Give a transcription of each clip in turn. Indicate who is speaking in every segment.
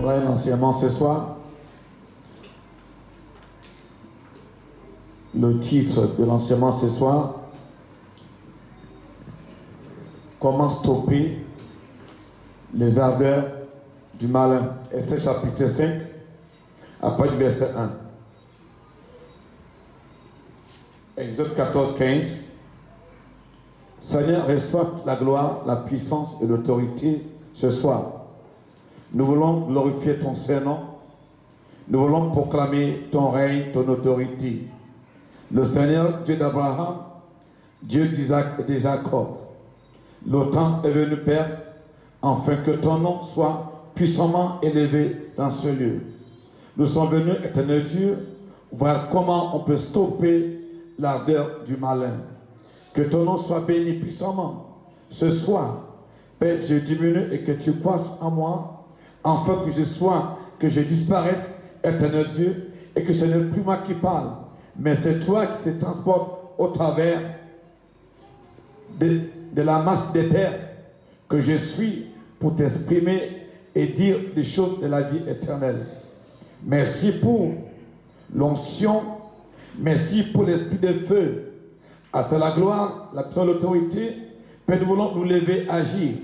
Speaker 1: donnerai l'enseignement ce soir. Le titre de l'enseignement ce soir, comment stopper les ardeurs du malin. Esther chapitre 5, à partir du verset 1. Exode 14, 15. Seigneur, reçois la gloire, la puissance et l'autorité ce soir. Nous voulons glorifier ton Saint-Nom. Nous voulons proclamer ton règne, ton autorité. Le Seigneur, Dieu d'Abraham, Dieu d'Isaac et de Jacob. Le temps est venu, Père, afin que ton nom soit puissamment élevé dans ce lieu. Nous sommes venus, éternel Dieu, voir comment on peut stopper l'ardeur du malin. Que ton nom soit béni puissamment. Ce soir, Père, je diminue et que tu passes en moi, afin que je disparaisse, éternel Dieu, et que ce n'est plus moi qui parle, mais c'est toi qui se transporte au travers de la masse des terres que je suis pour t'exprimer et dire des choses de la vie éternelle. Merci pour l'onction, merci pour l'esprit de feu. À toi la gloire, la puissance, l'autorité, mais nous voulons nous lever, agir,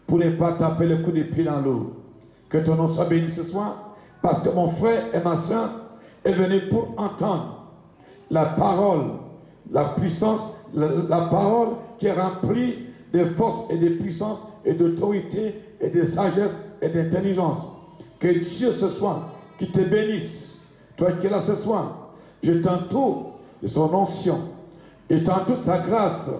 Speaker 1: pour ne pas taper le coup de pied dans l'eau. Que ton nom soit béni ce soir, parce que mon frère et ma soeur est venu pour entendre la parole, la puissance, la parole qui est remplie de force et de puissance et d'autorité et de sagesse et d'intelligence. Que Dieu ce soir, qui te bénisse, toi qui es là ce soir, je t'entoure de son onction, je t'entoure de sa grâce.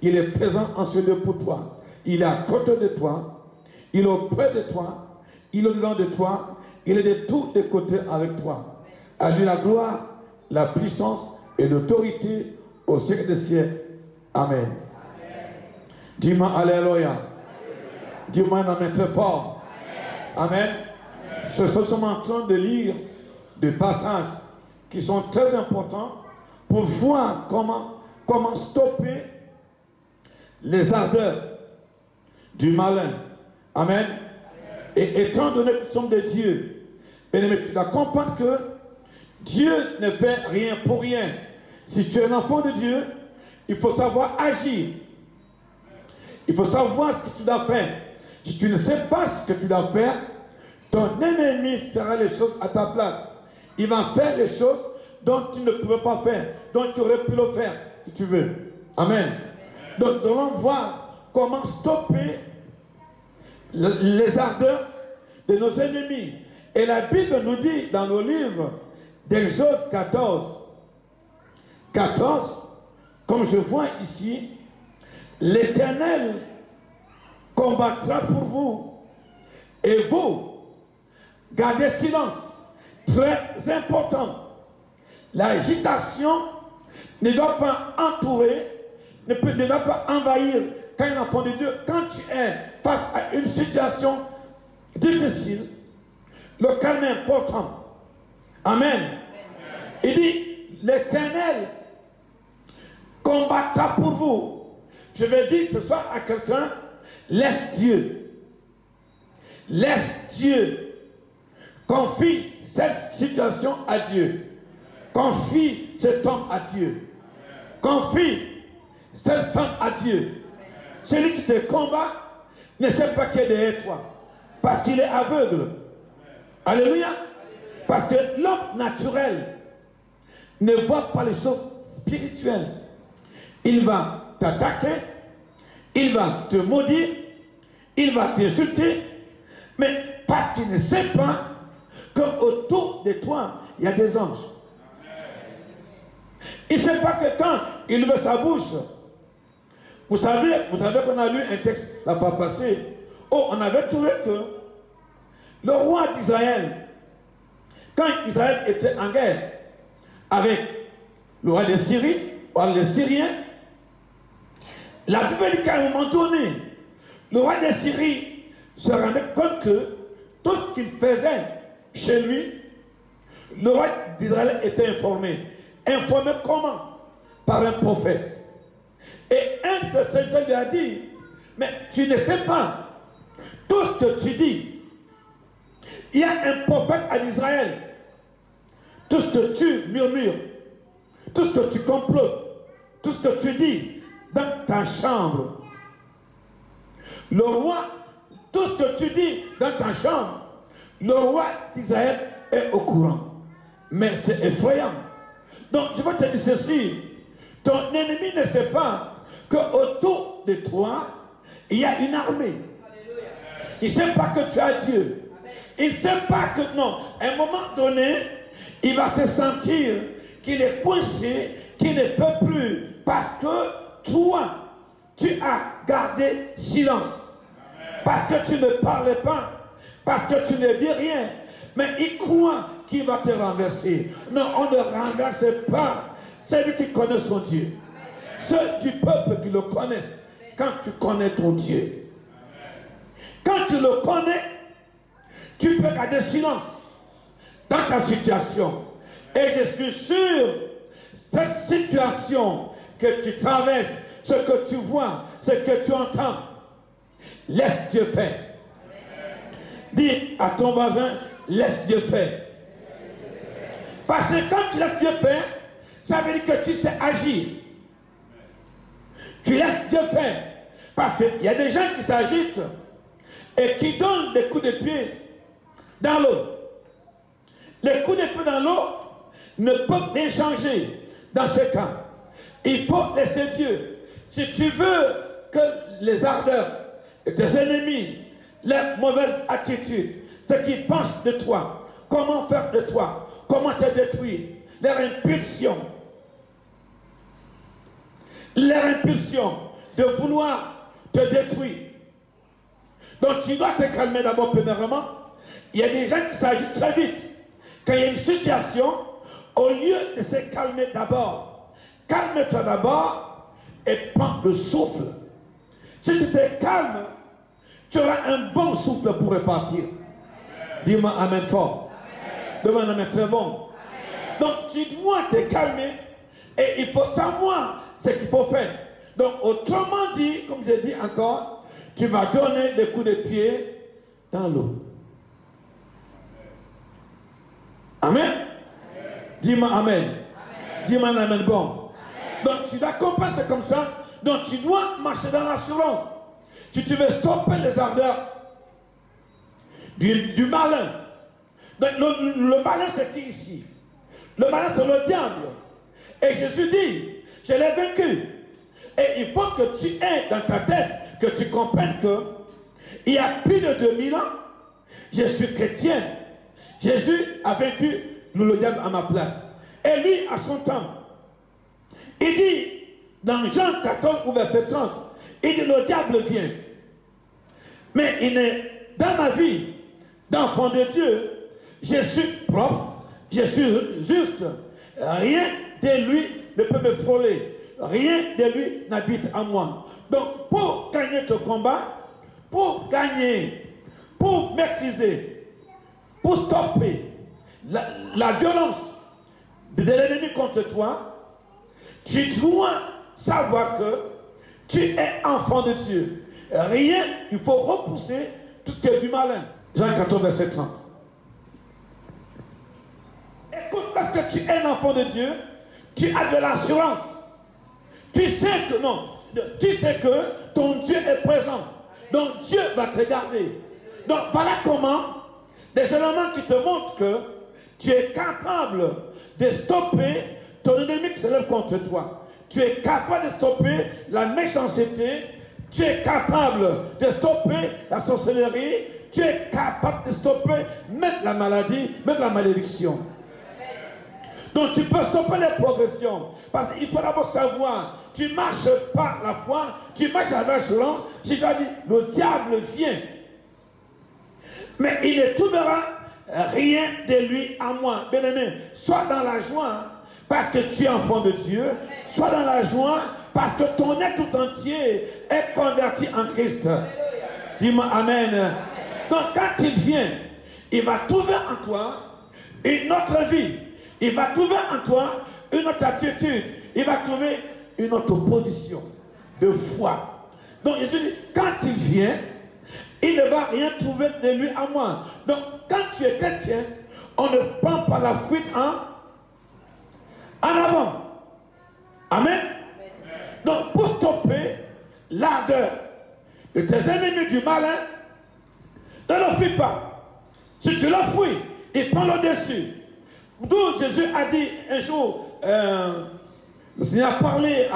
Speaker 1: Il est présent en ce lieu pour toi. Il est à côté de toi, il est auprès de toi, il est au-dedans de toi, il est de tous les côtés avec toi. À lui la gloire, la puissance et l'autorité au siècle des siècles. Amen. Dis-moi Alléluia. Dis-moi un amen très fort. Amen. Ce soir, nous sommes en train de lire des passages qui sont très importants pour voir comment stopper les ardeurs du malin. Amen. Et étant donné que nous sommes des dieux, tu dois comprendre que Dieu ne fait rien pour rien. Si tu es un enfant de Dieu, il faut savoir agir. Il faut savoir ce que tu dois faire. Si tu ne sais pas ce que tu dois faire, ton ennemi fera les choses à ta place. Il va faire les choses dont tu ne pouvais pas faire, dont tu aurais pu le faire, si tu veux. Amen. Donc, nous allons voir comment stopper les ardeurs de nos ennemis. Et la Bible nous dit dans le livre d'Exode 14, comme je vois ici, l'Éternel combattra pour vous et vous gardez silence. Très important. L'agitation ne doit pas entourer, ne doit pas envahir. Quand un enfant de Dieu, quand tu es face à une situation difficile, le calme est important. Amen. Il dit, l'Éternel combattra pour vous. Je vais dire ce soir à quelqu'un, laisse Dieu. Laisse Dieu. Confie cette situation à Dieu. Confie cet homme à Dieu. Confie cette femme à Dieu. Celui qui te combat ne sait pas qu'il est derrière toi. Parce qu'il est aveugle. Alléluia. Parce que l'homme naturel ne voit pas les choses spirituelles. Il va t'attaquer, il va te maudire, il va t'insulter, mais parce qu'il ne sait pas qu'autour de toi, il y a des anges. Il ne sait pas que quand il ouvre sa bouche, vous savez qu'on a lu un texte la fois passée, où on avait trouvé que le roi d'Israël, quand Israël était en guerre avec le roi de Syrie, ou les Syriens, la Bible dit qu'à un moment donné, le roi de Syrie se rendait compte que tout ce qu'il faisait chez lui, le roi d'Israël était informé. Informé comment? Par un prophète. Et un de ses serviteurs lui a dit, mais tu ne sais pas, tout ce que tu dis, Il y a un prophète en Israël. Tout ce que tu murmures, tout ce que tu complotes, tout ce que tu dis dans ta chambre, le roi, tout ce que tu dis dans ta chambre, le roi d'Israël est au courant. Mais c'est effrayant. Donc je vais te dire ceci, ton ennemi ne sait pas qu'autour de toi, il y a une armée. Il ne sait pas que tu as Dieu. Il ne sait pas que, non, à un moment donné, il va se sentir qu'il est coincé, qu'il ne peut plus, parce que toi, tu as gardé silence. Parce que tu ne parlais pas, parce que tu ne dis rien. Mais il croit qu'il va te renverser. Non, on ne renverse pas celui qui connaît son Dieu. Ceux du peuple qui le connaissent, quand tu connais ton Dieu. Quand tu le connais, tu peux garder silence dans ta situation. Et je suis sûr, cette situation que tu traverses, ce que tu vois, ce que tu entends, laisse Dieu faire. Dis à ton voisin, laisse Dieu faire. Parce que quand tu laisses Dieu faire, ça veut dire que tu sais agir. Tu laisses Dieu faire. Parce qu'il y a des gens qui s'agitent et qui donnent des coups de pied dans l'eau. Les coups de pied dans l'eau ne peuvent rien changer dans ce cas. Il faut laisser Dieu. Si tu veux que les ardeurs et tes ennemis, les mauvaises attitudes, ce qu'ils pensent de toi, comment faire de toi, comment te détruire, leur impulsion de vouloir te détruire. Donc tu dois te calmer d'abord premièrement. Il y a des gens qui s'agitent très vite. Quand il y a une situation, au lieu de se calmer d'abord, calme-toi d'abord et prends le souffle. Si tu te calmes, tu auras un bon souffle pour repartir. Dis-moi amen fort. Demande amen très bon. Amen. Donc tu dois te calmer et il faut savoir ce qu'il faut faire. Donc autrement dit, comme j'ai dit encore, tu vas donner des coups de pied dans l'eau. Amen. Dis-moi amen. Dis-moi amen bon. Amen. Donc tu dois comprendre, c'est comme ça. Donc tu dois marcher dans l'assurance. Si tu veux stopper les ardeurs du malin. Donc le malin c'est qui ici? Le malin c'est le diable. Et Jésus dit, je l'ai vaincu. Et il faut que tu aies dans ta tête, que tu comprennes que il y a plus de 2000 ans, je suis chrétien. Jésus a vaincu le diable à ma place. Et lui, à son temps, il dit, dans Jean 14, au verset 30, il dit, le diable vient. Mais il est dans ma vie, d'enfant de Dieu, je suis propre, je suis juste. Rien de lui ne peut me frôler. Rien de lui n'habite en moi. Donc, pour gagner ton combat, pour gagner, pour maîtriser, pour stopper la violence de l'ennemi contre toi, tu dois savoir que tu es enfant de Dieu. Rien, il faut repousser tout ce qui est du malin. Jean 14, verset 30. Écoute, parce que tu es un enfant de Dieu, tu as de l'assurance. Tu sais que non, tu sais que ton Dieu est présent. Donc Dieu va te garder. Donc voilà comment des éléments qui te montrent que tu es capable de stopper ton ennemi qui se lève contre toi. Tu es capable de stopper la méchanceté. Tu es capable de stopper la sorcellerie. Tu es capable de stopper même la maladie, même la malédiction. Donc tu peux stopper les progressions. Parce qu'il faut d'abord savoir, tu marches par la foi, tu marches avec l'assurance. Jésus a dit, le diable vient. Mais il ne trouvera rien de lui à moi. Bien aimé, sois dans la joie parce que tu es enfant de Dieu. Sois dans la joie parce que ton être tout entier est converti en Christ. Dis-moi amen. Donc quand il vient, il va trouver en toi une autre vie. Il va trouver en toi une autre attitude. Il va trouver une autre position de foi. Donc Jésus dit, quand il vient, il ne va rien trouver de lui à moi. Donc, quand tu es chrétien, on ne prend pas la fuite en avant. Amen. Donc, pour stopper l'ardeur de tes ennemis du malin, ne le fuis pas. Si tu le fuis, il prend le dessus. D'où Jésus a dit un jour, le Seigneur a parlé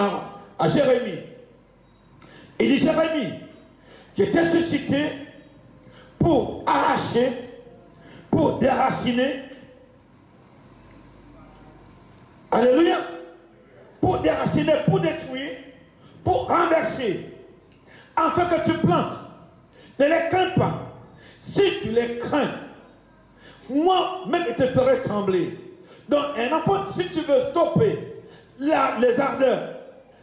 Speaker 1: à Jérémie. Il dit, Jérémie, je t'ai suscité pour arracher, pour déraciner. Alléluia. Pour déraciner, pour détruire, pour renverser. Afin que tu plantes. Ne les crains pas. Si tu les crains, moi-même je te ferai trembler. Donc un enfant, si tu veux stopper les ardeurs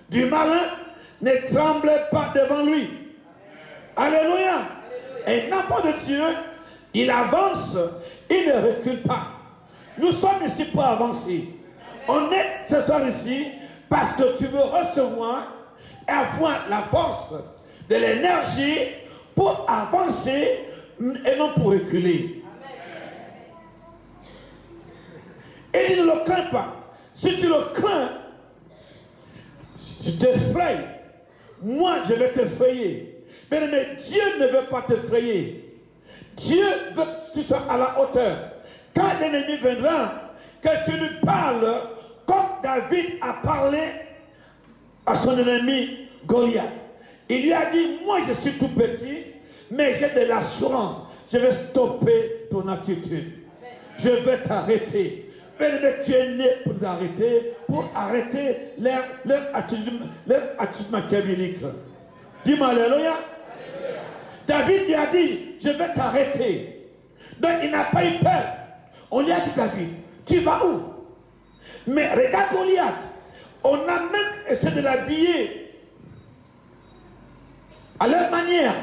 Speaker 1: du malin, ne tremble pas devant lui. Alléluia. Un enfant de Dieu, il avance, il ne recule pas. Nous sommes ici pour avancer. On est ce soir ici parce que tu veux recevoir et avoir la force, de l'énergie pour avancer et non pour reculer. Et il ne le craint pas. Si tu le crains, tu t'effrayes. Moi, je vais t'effrayer. Mais Dieu ne veut pas t'effrayer. Dieu veut que tu sois à la hauteur. Quand l'ennemi viendra, que tu lui parles comme David a parlé à son ennemi Goliath. Il lui a dit, moi je suis tout petit, mais j'ai de l'assurance. Je vais stopper ton attitude. Je vais t'arrêter. Mais tu es né pour arrêter leur attitude machiavélique. Dis-moi alléluia. David lui a dit, je vais t'arrêter. Donc il n'a pas eu peur. On lui a dit, David, tu vas où? Mais regarde Goliath. On a même essayé de l'habiller à leur manière.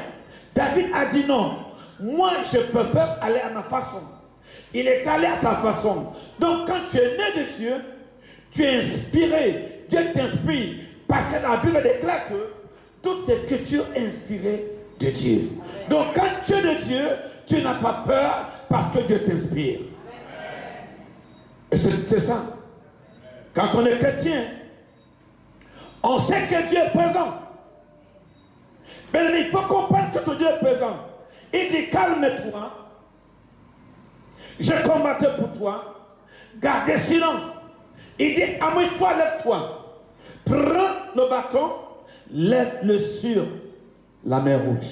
Speaker 1: David a dit non. Moi, je préfère aller à ma façon. Il est allé à sa façon. Donc, quand tu es né de Dieu, tu es inspiré. Dieu t'inspire. Parce que la Bible déclare que toute écriture est inspirée de Dieu. Donc, quand tu es de Dieu, tu n'as pas peur parce que Dieu t'inspire. Et c'est ça. Quand on est chrétien, on sait que Dieu est présent. Mais il faut comprendre que ton Dieu est présent. Il dit, calme-toi. Je combattais pour toi. Gardez silence. Il dit, amène-toi, lève-toi. Prends le bâton, lève-le sur la mer Rouge.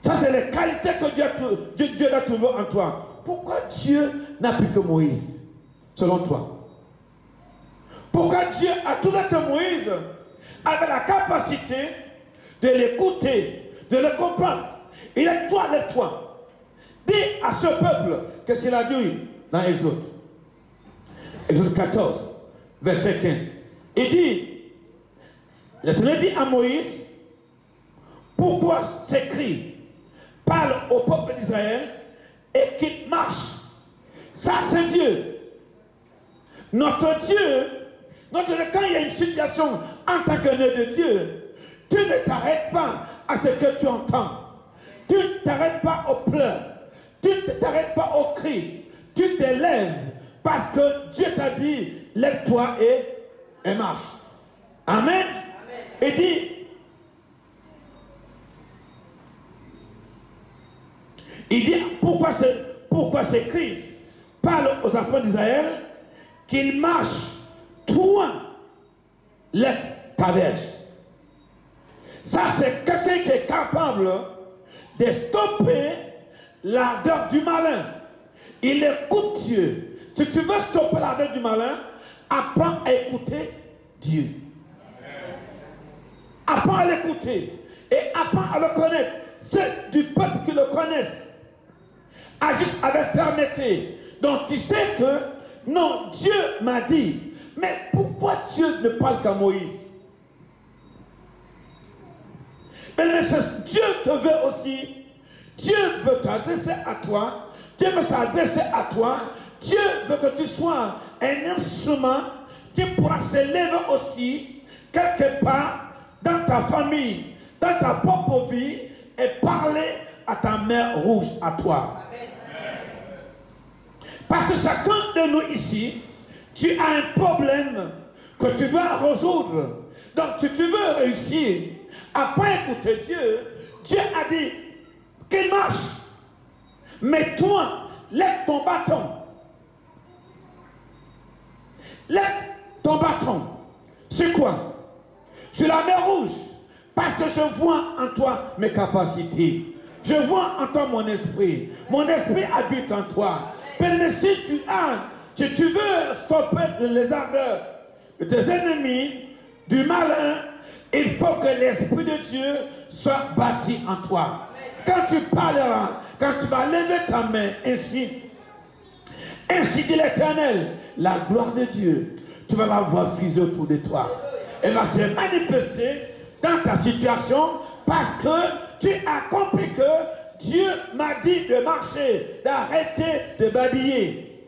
Speaker 1: Ça, c'est les qualités que Dieu a trouvées en toi. Pourquoi Dieu n'a plus que Moïse, selon toi? Pourquoi Dieu a trouvé que Moïse avait la capacité de l'écouter, de le comprendre? Il est toi, lève-toi. Dis à ce peuple, qu'est-ce qu'il a dit dans Exode? Exode 14, verset 15. Il dit, l'Éternel dit à Moïse, pourquoi s'écrie, parle au peuple d'Israël et qu'il marche. Ça, c'est Dieu. Notre Dieu, quand il y a une situation en tant que né de Dieu, tu ne t'arrêtes pas à ce que tu entends. Tu ne t'arrêtes pas aux pleurs. Tu ne t'arrêtes pas aux cris. Tu te lèves parce que Dieu t'a dit, lève-toi et marche. Amen. Amen. Et dit, il dit, pourquoi s'écrit, parle aux enfants d'Israël qu'ils marchent, toi, lève ta verge. Ça, c'est quelqu'un qui est capable de stopper l'ardeur du malin. Il écoute Dieu. Si tu veux stopper l'ardeur du malin, apprends à écouter Dieu. Apprends à l'écouter et apprends à le connaître. C'est du peuple qui le connaissent. Agis avec fermeté. Donc tu sais que non, Dieu m'a dit. Mais pourquoi Dieu ne parle qu'à Moïse? Mais Dieu te veut aussi. Dieu veut t'adresser à toi. Dieu veut s'adresser à toi. Dieu veut que tu sois un instrument qui pourra s'élever aussi quelque part dans ta famille, dans ta propre vie et parler à ta mer rouge, à toi. Amen. Parce que chacun de nous ici, tu as un problème que tu dois résoudre. Donc, si tu veux réussir à ne pas écouter Dieu, Dieu a dit qu'il marche. Mais toi, lève ton bâton. Lève ton bâton. C'est quoi? Sur la mer rouge. Parce que je vois en toi mes capacités. Je vois en toi mon esprit. Mon esprit habite en toi. Mais si tu veux stopper les ardeurs de tes ennemis, du malin, il faut que l'Esprit de Dieu soit bâti en toi. Quand tu parleras, quand tu vas lever ta main, ainsi dit l'Éternel, la gloire de Dieu, tu vas la voir fuser autour de toi. Elle va se manifester dans ta situation parce que tu as compris que Dieu m'a dit de marcher, d'arrêter de babiller.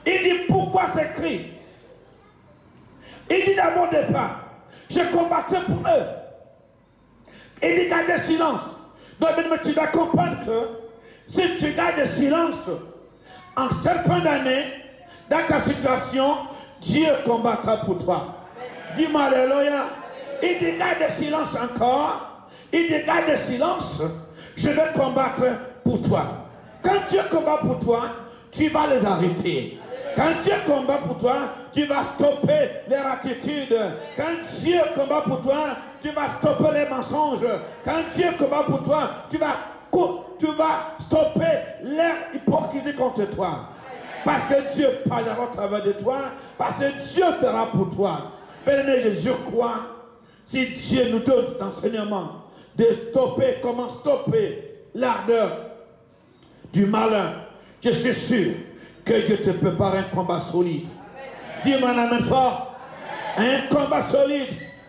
Speaker 1: Il dit pourquoi ces cris? Il dit d'abord départ, je combattais pour eux. Il dit garde le silence. Donc tu dois comprendre que si tu gardes le silence, en cette fin d'année, dans ta situation, Dieu combattra pour toi. Dis-moi alléluia. Il dit garde le silence encore. Il dit garde le silence. Je vais combattre pour toi. Quand Dieu combat pour toi, tu vas les arrêter. Quand Dieu combat pour toi, tu vas stopper les attitudes. Quand Dieu combat pour toi, tu vas stopper les mensonges. Quand Dieu combat pour toi, tu vas stopper l'hypocrisie contre toi. Parce que Dieu parlera au travers de toi. Parce que Dieu fera pour toi. Bien-aimé, je crois, si Dieu nous donne cet enseignement de stopper, comment stopper l'ardeur du malin, je suis sûr que Dieu te prépare un combat solide. Dis-moi un amen fort. Amen. Un combat solide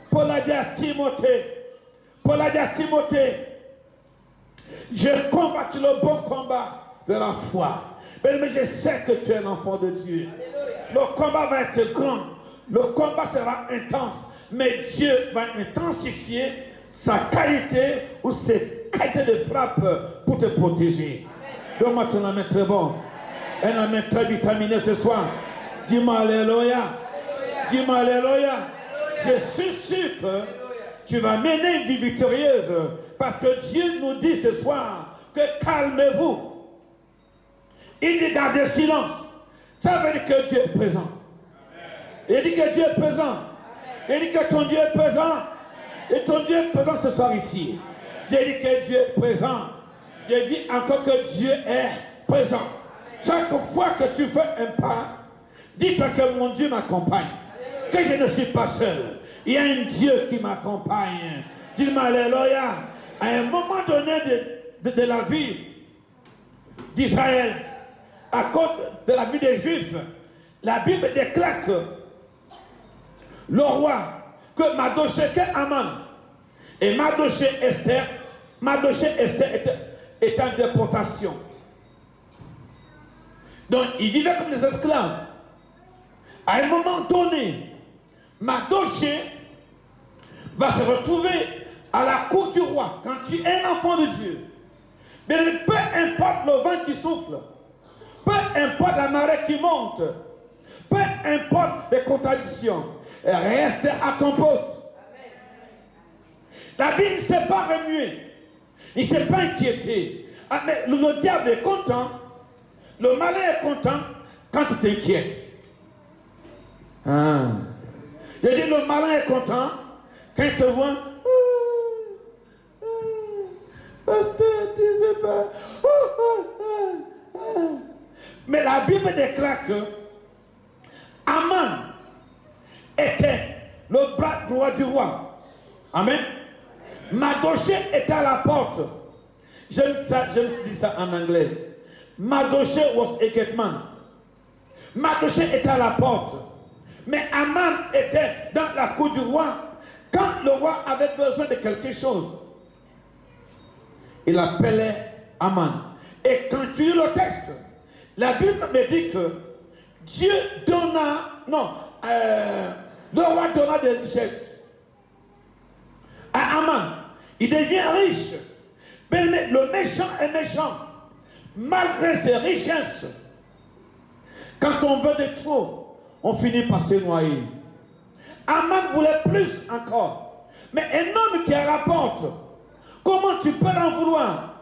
Speaker 1: pour la dire à Timothée. Pour la dire à Timothée, je combattu le bon combat de la foi. Mais je sais que tu es un enfant de Dieu. Alléluia. Le combat va être grand. Le combat sera intense. Mais Dieu va intensifier sa qualité ou ses qualités de frappe pour te protéger. Donne-moi ton amen très bon. Un amen très vitaminé ce soir. Dis-moi alléluia. Dis-moi alléluia. Je suis sûr que tu vas mener une vie victorieuse. Parce que Dieu nous dit ce soir que calmez-vous. Il dit gardez silence. Ça veut dire que Dieu est présent. Il dit que Dieu est présent. Il dit que ton Dieu est présent. Et ton Dieu est présent ce soir ici. J'ai dit que Dieu est présent. J'ai dit encore que Dieu est présent. Chaque fois que tu fais un pas, dis-toi que mon Dieu m'accompagne. Que je ne suis pas seul. Il y a un Dieu qui m'accompagne. Dis-moi alléluia. À un moment donné de la vie d'Israël, à cause de la vie des Juifs, la Bible déclare que le roi, que Mardochée, que Aman, et Mardochée Esther était en déportation. Donc, ils vivaient comme des esclaves. À un moment donné, Mardochée va se retrouver à la cour du roi. Quand tu es un enfant de Dieu, mais peu importe le vent qui souffle, peu importe la marée qui monte, peu importe les contradictions, reste à ton poste. La Bible ne s'est pas remuée, il ne s'est pas inquiété. Ah, mais le diable est content, le malin est content quand tu t'inquiètes. Je dis le malin est content quand il te voit. Pasteur, tu sais pas. Mais la Bible déclare que Aman était le bras droit du roi. Amen. Mardochée était à la porte. Je dis ça en anglais. Mardochée was a gate man. Mardochée était à la porte. Mais Aman était dans la cour du roi. Quand le roi avait besoin de quelque chose, il appelait Aman. Et quand tu lis le texte, la Bible me dit que Dieu donna, le roi donna des richesses à Aman. il devient riche. Le méchant est méchant. Malgré ses richesses, quand on veut de trop, on finit par se noyer. Aman voulait plus encore. Mais un homme qui rapporte, comment tu peux en vouloir?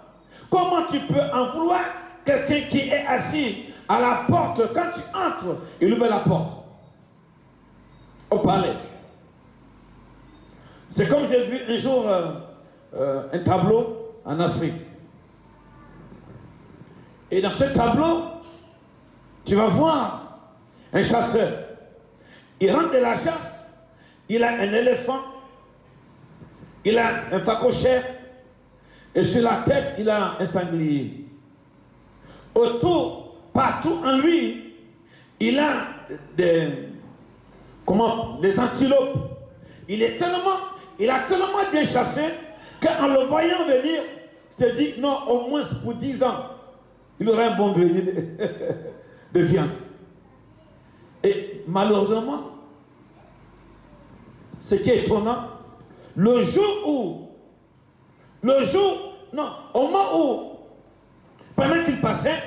Speaker 1: Comment tu peux en vouloir quelqu'un qui est assis à la porte? Quand tu entres, il ouvre la porte. Au palais. C'est comme j'ai vu un jour un tableau en Afrique. Et dans ce tableau, tu vas voir un chasseur. Il rentre de la chasse, il a un éléphant, il a un phacochère, et sur la tête, il a un sanglier. Autour, partout en lui, il a des antilopes. Il a tellement bien chassé qu'en le voyant venir, tu te dis, non, au moins pour 10 ans, il aurait un bon grenier de viande. Et malheureusement, ce qui est étonnant, au moment où, pendant qu'il passait,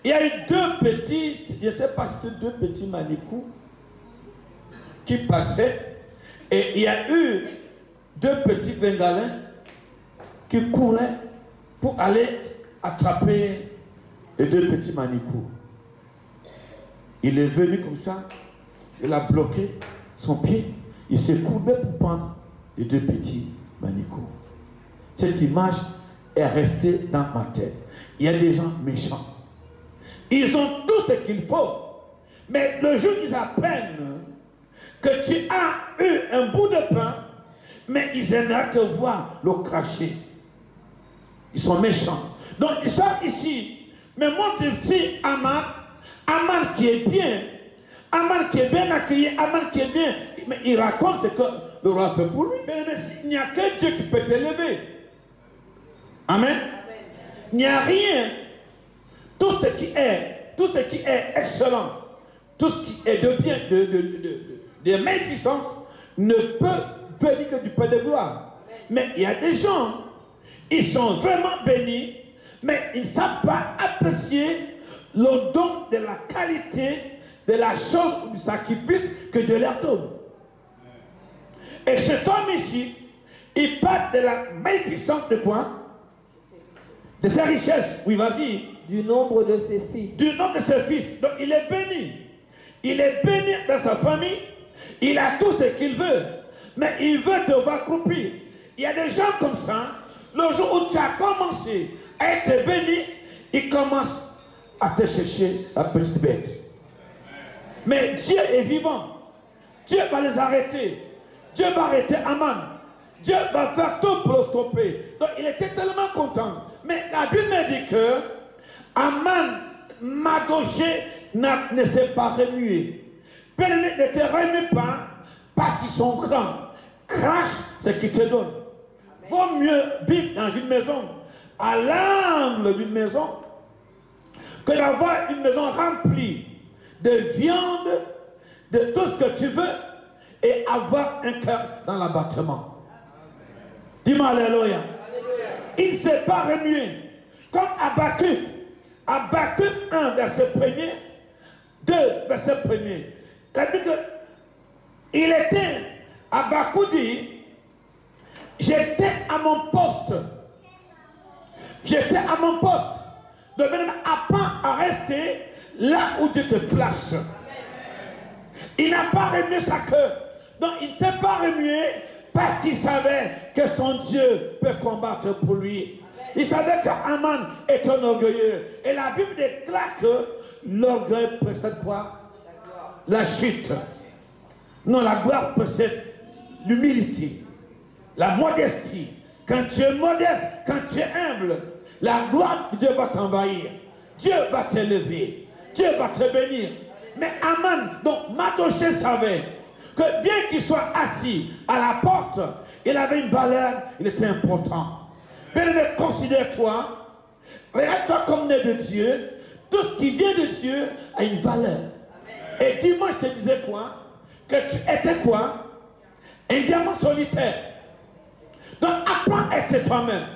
Speaker 1: il y a eu deux petits, je ne sais pas si c'était deux petits manicous qui passaient, et il y a eu deux petits bengalins qui couraient pour aller attraper les deux petits manicous. Il est venu comme ça, il a bloqué son pied, il s'est courbé pour prendre les deux petits manicous. Cette image est restée dans ma tête. Il y a des gens méchants. Ils ont tout ce qu'il faut. Mais le jour qu'ils apprennent que tu as eu un bout de pain, mais ils aimeraient te voir le cracher. Ils sont méchants. Donc ils sont ici. Mais montre ici Aman. Aman qui est bien. Aman qui est bien accueilli. Aman qui est bien. Mais il raconte ce que le roi fait pour lui. Mais il n'y a que Dieu qui peut t'élever. Amen. Il n'y a rien. Tout ce qui est excellent, tout ce qui est de bien, de magnificence, ne peut venir que du Père de gloire. Mais il y a des gens, ils sont vraiment bénis, mais ils ne savent pas apprécier le don de la qualité, de la chose, du sacrifice que Dieu leur donne. Et cet homme ici, il parle de la magnificence de quoi? De ses richesses. Oui, vas-y.
Speaker 2: Du nombre de ses fils.
Speaker 1: Du nombre de ses fils. Donc il est béni. Il est béni dans sa famille. Il a tout ce qu'il veut. Mais il veut te voir croupir. Il y a des gens comme ça. Le jour où tu as commencé à être béni, ils commencent à te chercher la petite bête. Mais Dieu est vivant. Dieu va les arrêter. Dieu va arrêter Aman. Dieu va faire tout pour le stopper. Donc il était tellement content. Mais la Bible me dit que Aman, Magoché, ne s'est pas remué. Père ne te remue pas parce qu'ils sont grands. Crache ce qu'ils te donnent. Vaut mieux vivre dans une maison, à l'angle d'une maison, que d'avoir une maison remplie de viande, de tout ce que tu veux, et avoir un cœur dans l'abattement. Dis-moi alléluia. Il ne s'est pas remué. Comme Habakkuk. Habakkuk 1, verset 1er, 2, verset 1er. Il était, Habakkuk dit, j'étais à mon poste. J'étais à mon poste. Donc maintenant, apprends à rester là où Dieu te place. Il n'a pas remué sa queue. Donc il ne s'est pas remué parce qu'il savait que son Dieu peut combattre pour lui. Il savait qu'Aman est un orgueilleux. Et la Bible déclare que l'orgueil précède quoi? La chute. Non, la gloire précède l'humilité, la modestie. Quand tu es modeste, quand tu es humble, la gloire de Dieu va t'envahir. Dieu va t'élever. Dieu va te bénir. Mais Aman, donc Madoché savait que bien qu'il soit assis à la porte, il avait une valeur, il était important. Bien, considère-toi, regarde-toi comme né de Dieu. Tout ce qui vient de Dieu a une valeur. Amen. Et dimanche, je te disais quoi? Que tu étais quoi? Un diamant solitaire. Donc apprends à être toi-même.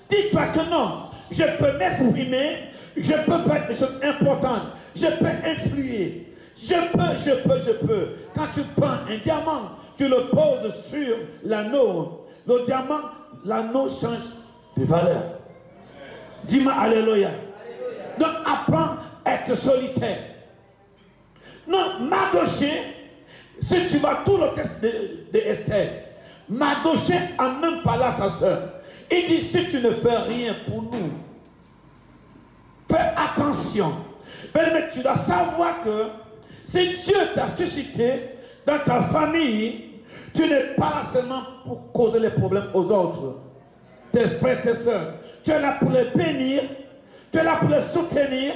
Speaker 1: Dis-toi que non, je peux m'exprimer, je peux faire des choses importantes, je peux influer. Je peux. Quand tu prends un diamant, tu le poses sur l'anneau. Le diamant, l'anneau change de valeur. Dis-moi alléluia. Donc apprends à être solitaire. Non, Mardochée, si tu vas tout le texte de Esther, Mardochée a même parlé à sa soeur. Il dit, si tu ne fais rien pour nous, fais attention. Mais tu dois savoir que si Dieu t'a suscité dans ta famille, tu n'es pas là seulement pour causer les problèmes aux autres, tes frères, tes soeurs. Tu es là pour les bénir, tu es là pour les soutenir,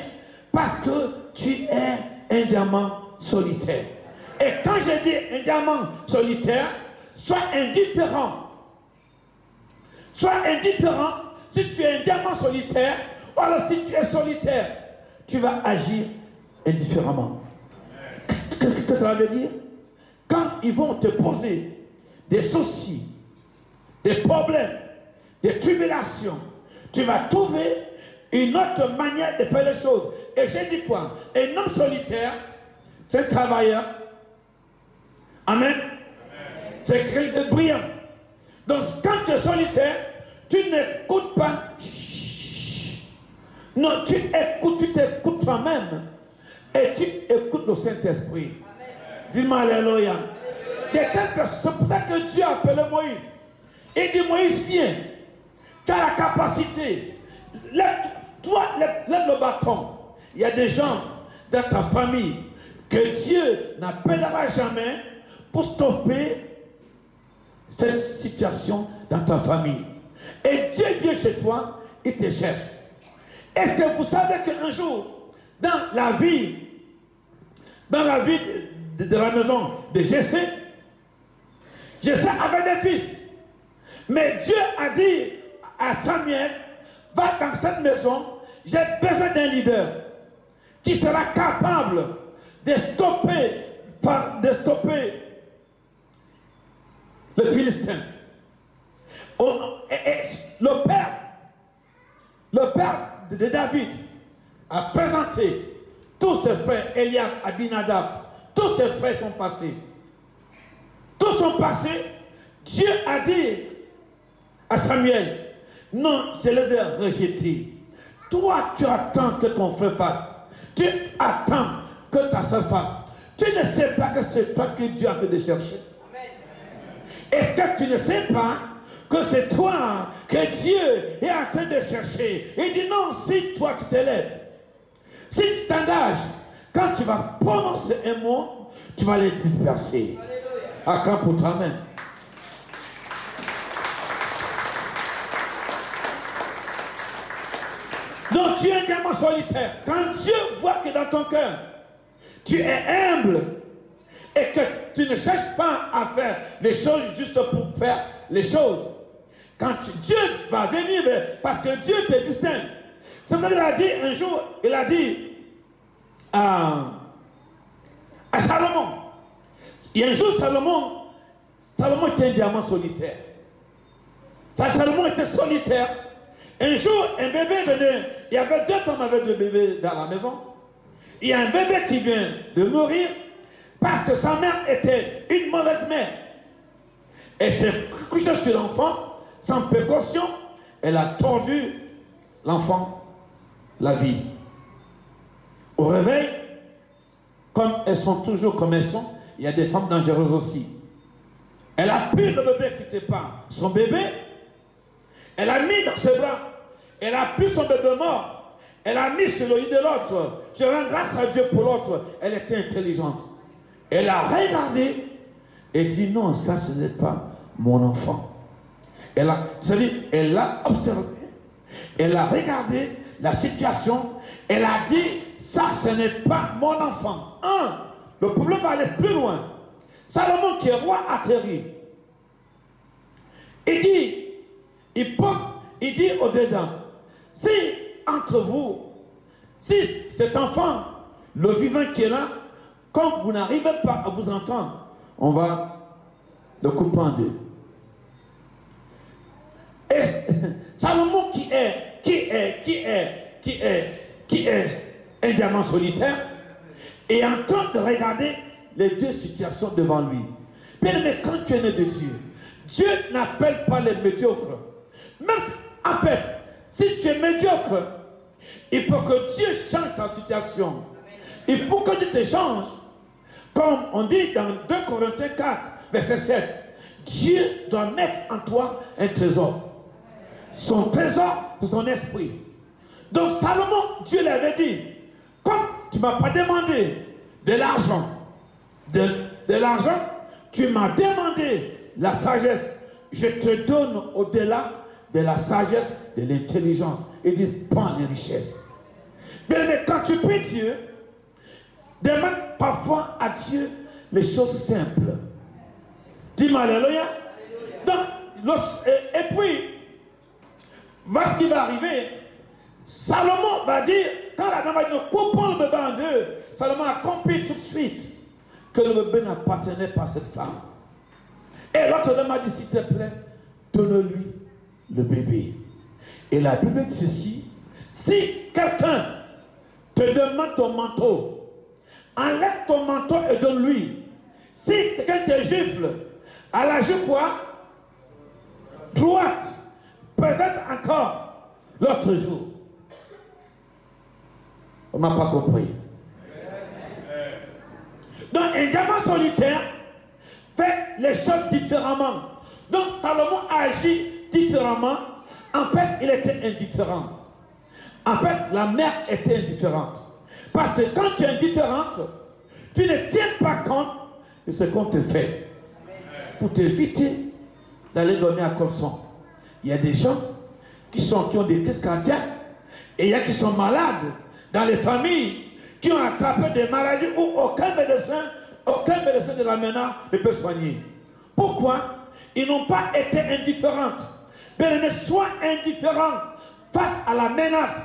Speaker 1: parce que tu es un diamant solitaire. Et quand je dis un diamant solitaire, sois indifférent. Sois indifférent. Si tu es un diamant solitaire, ou alors si tu es solitaire, tu vas agir indifféremment. Qu'est-ce que cela veut dire? Quand ils vont te poser des soucis, des problèmes, des tribulations, tu vas trouver une autre manière de faire les choses. Et j'ai dit quoi? Un homme solitaire, c'est un travailleur. Amen. C'est quelqu'un de brillant. Donc quand tu es solitaire, tu n'écoutes pas. Non, tu t'écoutes toi-même. Et tu écoutes le Saint-Esprit. Dis-moi alléluia. C'est pour ça que Dieu a appelé Moïse. Il dit, Moïse, viens. Tu as la capacité. Lève le bâton. Il y a des gens dans ta famille que Dieu n'appellera jamais pour stopper cette situation dans ta famille. Et Dieu vient chez toi, il te cherche. Est-ce que vous savez qu'un jour, dans la vie de la maison de Jessé, Jessé avait des fils. Mais Dieu a dit à Samuel, va dans cette maison, j'ai besoin d'un leader qui sera capable de stopper le Philistin. Le père de David a présenté tous ses frères, Eliab, Abinadab, tous ses frères sont passés. Tous sont passés. Dieu a dit à Samuel, non, je les ai rejetés. Toi, tu attends que ton frère fasse. Tu attends que ta soeur fasse. Tu ne sais pas que c'est toi que Dieu a fait de chercher. Est-ce que tu ne sais pas que c'est toi que Dieu est en train de chercher? Il dit non, si toi tu t'élèves, si tu t'engages, quand tu vas prononcer un mot, tu vas les disperser. Acclame pour toi-même. Donc tu es un diamant solitaire. Quand Dieu voit que dans ton cœur, tu es humble et que tu ne cherches pas à faire les choses juste pour faire les choses, quand Dieu va venir, parce que Dieu te distingue. C'est ce qu'il a dit un jour, il a dit à Salomon. Il y a un jour, Salomon était un diamant solitaire. Salomon était solitaire. Un jour, un bébé venait. Il y avait deux femmes avec deux bébés dans la maison. Il y a un bébé qui vient de mourir parce que sa mère était une mauvaise mère. Elle s'est couchée sur l'enfant sans précaution. Elle a tordu l'enfant la vie. Au réveil, comme elles sont toujours comme elles sont, il y a des femmes dangereuses aussi. Elle a pris le bébé qui n'était pas son bébé. Elle a mis dans ses bras. Elle a pris son bébé mort. Elle a mis sur le lit de l'autre. Je rends grâce à Dieu pour l'autre. Elle était intelligente. Elle a regardé et dit non, ça ce n'est pas mon enfant. Elle a observé. Elle a regardé la situation. Elle a dit ça ce n'est pas mon enfant. Le problème va aller plus loin. Salomon qui est roi atterri. Il dit au-dedans, si entre vous, si cet enfant, le vivant qui est là, comme vous n'arrivez pas à vous entendre, on va le couper en deux. Et Salomon qui est un diamant solitaire est en train de regarder les deux situations devant lui. Mais quand tu es né de Dieu, Dieu n'appelle pas les médiocres. Même en fait, si tu es médiocre, il faut que Dieu change ta situation. Il faut que Dieu te change. Comme on dit dans 2 Corinthiens 4, verset 7, Dieu doit mettre en toi un trésor. Son trésor, c'est son esprit. Donc Salomon, Dieu l'avait dit, comme tu ne m'as pas demandé de l'argent, tu m'as demandé la sagesse. Je te donne au-delà de la sagesse, de l'intelligence. Et dit, prends les richesses. Mais quand tu pries Dieu, demande parfois à Dieu les choses simples. Dis-moi alléluia. Donc, et puis, voilà ce qui va arriver. Salomon va dire, quand la dame va dire, coupons le bébé en deux, Salomon a compris tout de suite que le bébé n'appartenait pas à cette femme. Et l'autre dame a dit, s'il te plaît, donne-lui le bébé. Et la Bible dit ceci, si quelqu'un te demande ton manteau, enlève ton manteau et donne-lui. Si quelqu'un te gifle, à la joue quoi? Droite, présente encore l'autre jour. On n'a pas compris. Donc un diamant solitaire fait les choses différemment. Donc Salomon agit différemment. En fait, il était indifférent. En fait, la mère était indifférente. Parce que quand tu es indifférente, tu ne tiens pas compte de ce qu'on te fait. Pour t'éviter d'aller donner à Colson. Il y a des gens qui ont des crises cardiaques et il y a qui sont malades dans les familles qui ont attrapé des maladies où aucun médecin de la MENA ne peut soigner. Pourquoi? Ils n'ont pas été indifférents. Mais ne sois indifférent face à la menace,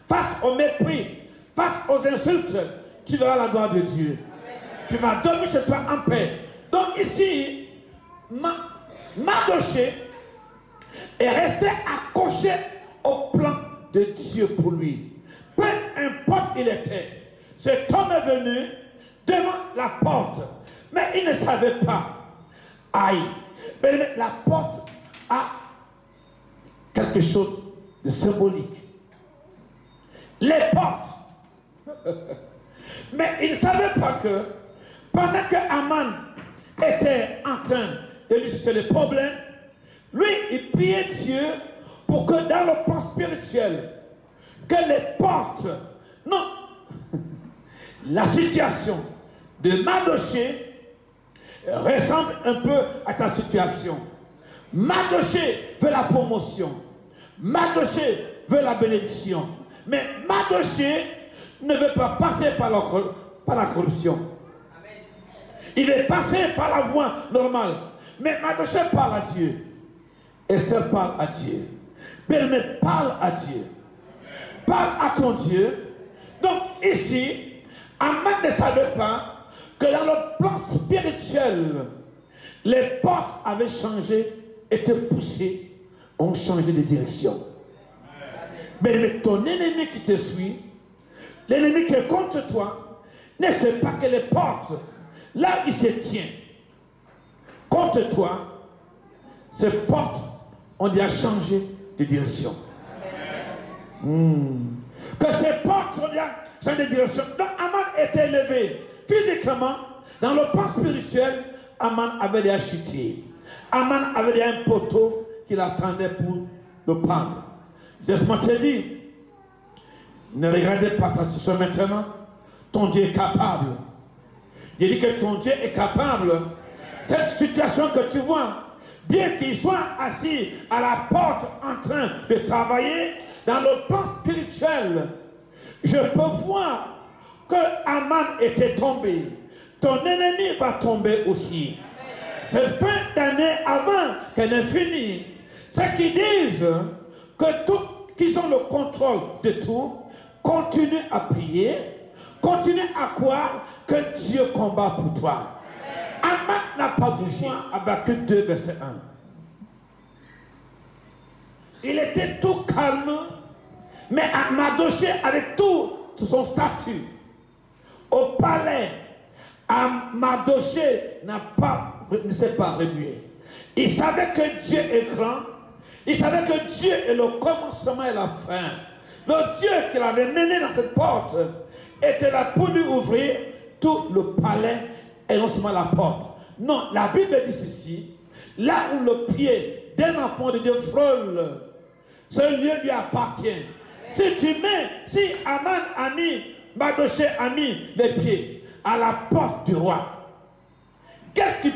Speaker 1: face au mépris, face aux insultes. Tu verras la gloire de Dieu. Amen. Tu vas dormir chez toi en paix. Donc ici, Mardochée est resté accroché au plan de Dieu pour lui. Peu importe il était, cet homme est venu devant la porte, mais il ne savait pas. Aïe, mais la porte a quelque chose de symbolique. Les portes. Mais il ne savait pas que pendant que Aman était en train de lui chercher les problèmes, lui, il priait Dieu pour que dans le plan spirituel, que les portes, non, la situation de Mardochée ressemble un peu à ta situation. Mardochée veut la promotion. Mardochée veut la bénédiction. Mais Mardochée ne veut pas passer par la corruption. Amen. Il est passé par la voie normale. Mais Mardochée parle à Dieu. Esther parle à Dieu. Permet parle à Dieu. Parle à ton Dieu. Donc ici, Aman ne savait pas que dans le plan spirituel, les portes avaient changé, étaient poussées, ont changé de direction. Mais ton ennemi qui te suit, l'ennemi qui est contre toi, ne sait pas que les portes, là il se tient contre toi, ces portes ont déjà changé de direction. Que ces portes ont déjà changé de direction. Donc Aman était élevé physiquement, dans le plan spirituel, Aman avait déjà chuté. Aman avait déjà un poteau qui l'attendait pour le prendre. Laisse-moi te dire, ne regardez pas ta situation maintenant. Ton Dieu est capable. Il dit que ton Dieu est capable. Cette situation que tu vois, bien qu'il soit assis à la porte en train de travailler, dans le plan spirituel, je peux voir que Aman était tombé. Ton ennemi va tomber aussi. C'est fin d'année avant qu'elle ait fini. Ceux qui disent qu'ils ont le contrôle de tout, continuent à prier, continuent à croire que Dieu combat pour toi. Aman n'a pas bougé. Habakkuk 2, verset 1. il était tout calme, mais Mardochée avec tout son statut. Au palais, Mardochée ne s'est pas remué. Il savait que Dieu est grand. Il savait que Dieu est le commencement et la fin. Le Dieu qu'il avait mené dans cette porte était là pour lui ouvrir tout le palais et non seulement la porte. Non, la Bible dit ceci. Là où le pied d'un enfant de Dieu frôle, ce lieu lui appartient. Si Mardochée a mis les pieds à la porte du roi, qu'est-ce qui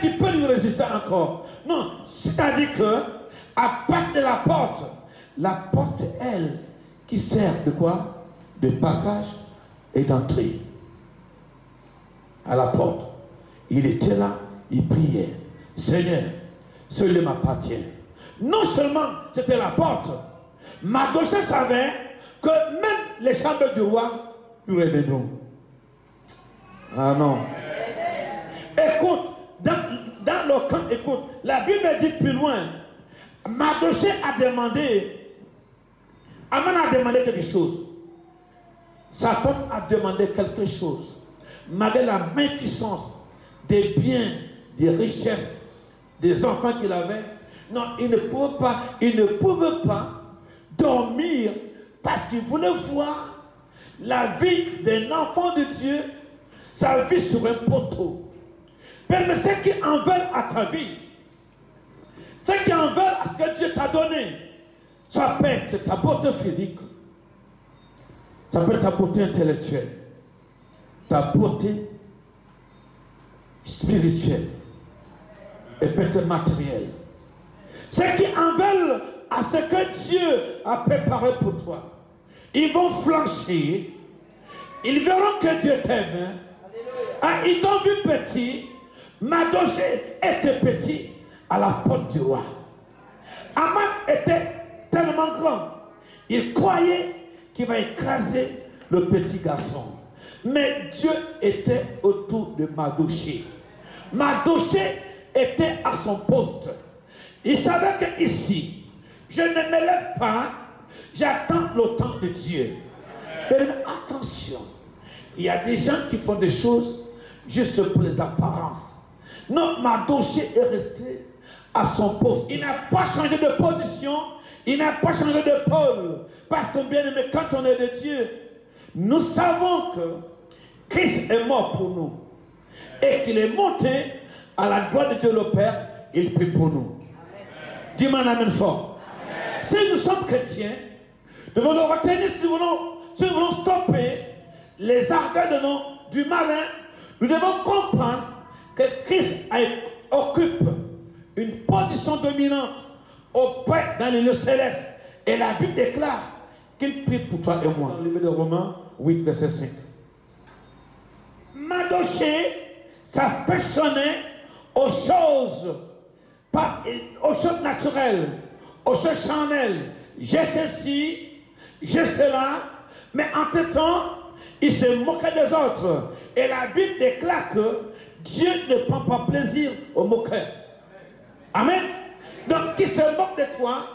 Speaker 1: peut lui résister encore? Non, c'est-à-dire que à part de la porte c'est elle qui sert de quoi? De passage et d'entrée. À la porte, il était là, il priait. Seigneur, ce lieu m'appartient. Non seulement c'était la porte, Mardochée savait que même les chambres du roi lui reviendront. Ah non. Écoute, dans le camp, écoute, la Bible dit plus loin, Mardochée a demandé, Aman a demandé quelque chose. Sa femme a demandé quelque chose. Malgré la magnificence des biens, des richesses, des enfants qu'il avait, non, il ne pouvait pas dormir parce qu'il voulait voir la vie d'un enfant de Dieu, sa vie sur un poteau. Mais ceux qui en veulent à ta vie, ceux qui en veulent à ce que Dieu t'a donné, ça peut être ta beauté physique, ça peut être ta beauté intellectuelle, ta beauté spirituelle et peut-être matérielle. Ceux qui en veulent à ce que Dieu a préparé pour toi, ils vont flancher, ils verront que Dieu t'aime. Ah, ils t'ont vu petit. Mardochée était petit à la porte du roi. Aman était tellement grand, il croyait qu'il va écraser le petit garçon. Mais Dieu était autour de Mardochée. Mardochée était à son poste. Il savait que ici, je ne me lève pas, j'attends le temps de Dieu. Mais attention, il y a des gens qui font des choses juste pour les apparences. Non, Mardochée est resté à son poste. Il n'a pas changé de position, il n'a pas changé de pôle. Parce que bien aimé, quand on est de Dieu, nous savons que Christ est mort pour nous et qu'il est monté à la gloire de Dieu le Père, il prie pour nous. Dis-moi un amen fort. Amen. Si nous sommes chrétiens, nous devons retenir, si nous voulons stopper les ardeurs du malin, nous devons comprendre que Christ occupe une position dominante auprès dans les lieux célestes. Et la Bible déclare qu'il prie pour toi et moi. Dans le livre de Romains 8, verset 5. Mardochée s'affectionnait aux choses naturelles, aux choses charnelles. J'ai ceci, j'ai cela, mais entre-temps, il se moquait des autres. Et la Bible déclare que Dieu ne prend pas plaisir aux moqueurs. Amen. Donc, qui se moque de toi,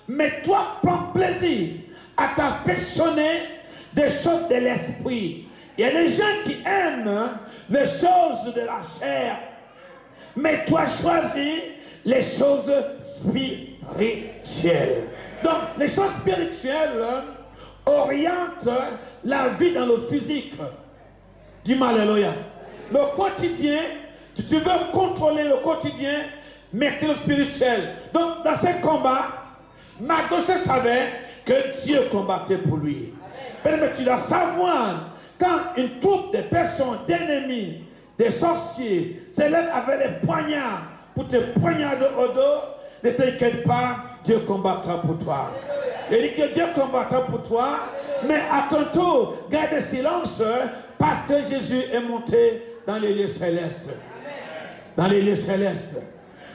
Speaker 1: mais toi, prends plaisir à t'affectionner des choses de l'esprit. Il y a des gens qui aiment les choses de la chair, mais toi, choisis les choses spirituelles. Donc, les choses spirituelles orientent la vie dans le physique. Dis-moi alléluia. Le quotidien, si tu veux contrôler le quotidien, mettez le spirituel. Donc, dans ce combat, Mardochée savait que Dieu combattait pour lui. Mais tu dois savoir, quand une troupe de personnes, d'ennemis, des sorciers, s'élèvent avec les poignards pour te poignarder au dos, ne t'inquiète pas, Dieu combattra pour toi. Il dit que Dieu combattra pour toi, mais à ton tour, garde silence, parce que Jésus est monté dans les lieux célestes. Dans les lieux célestes.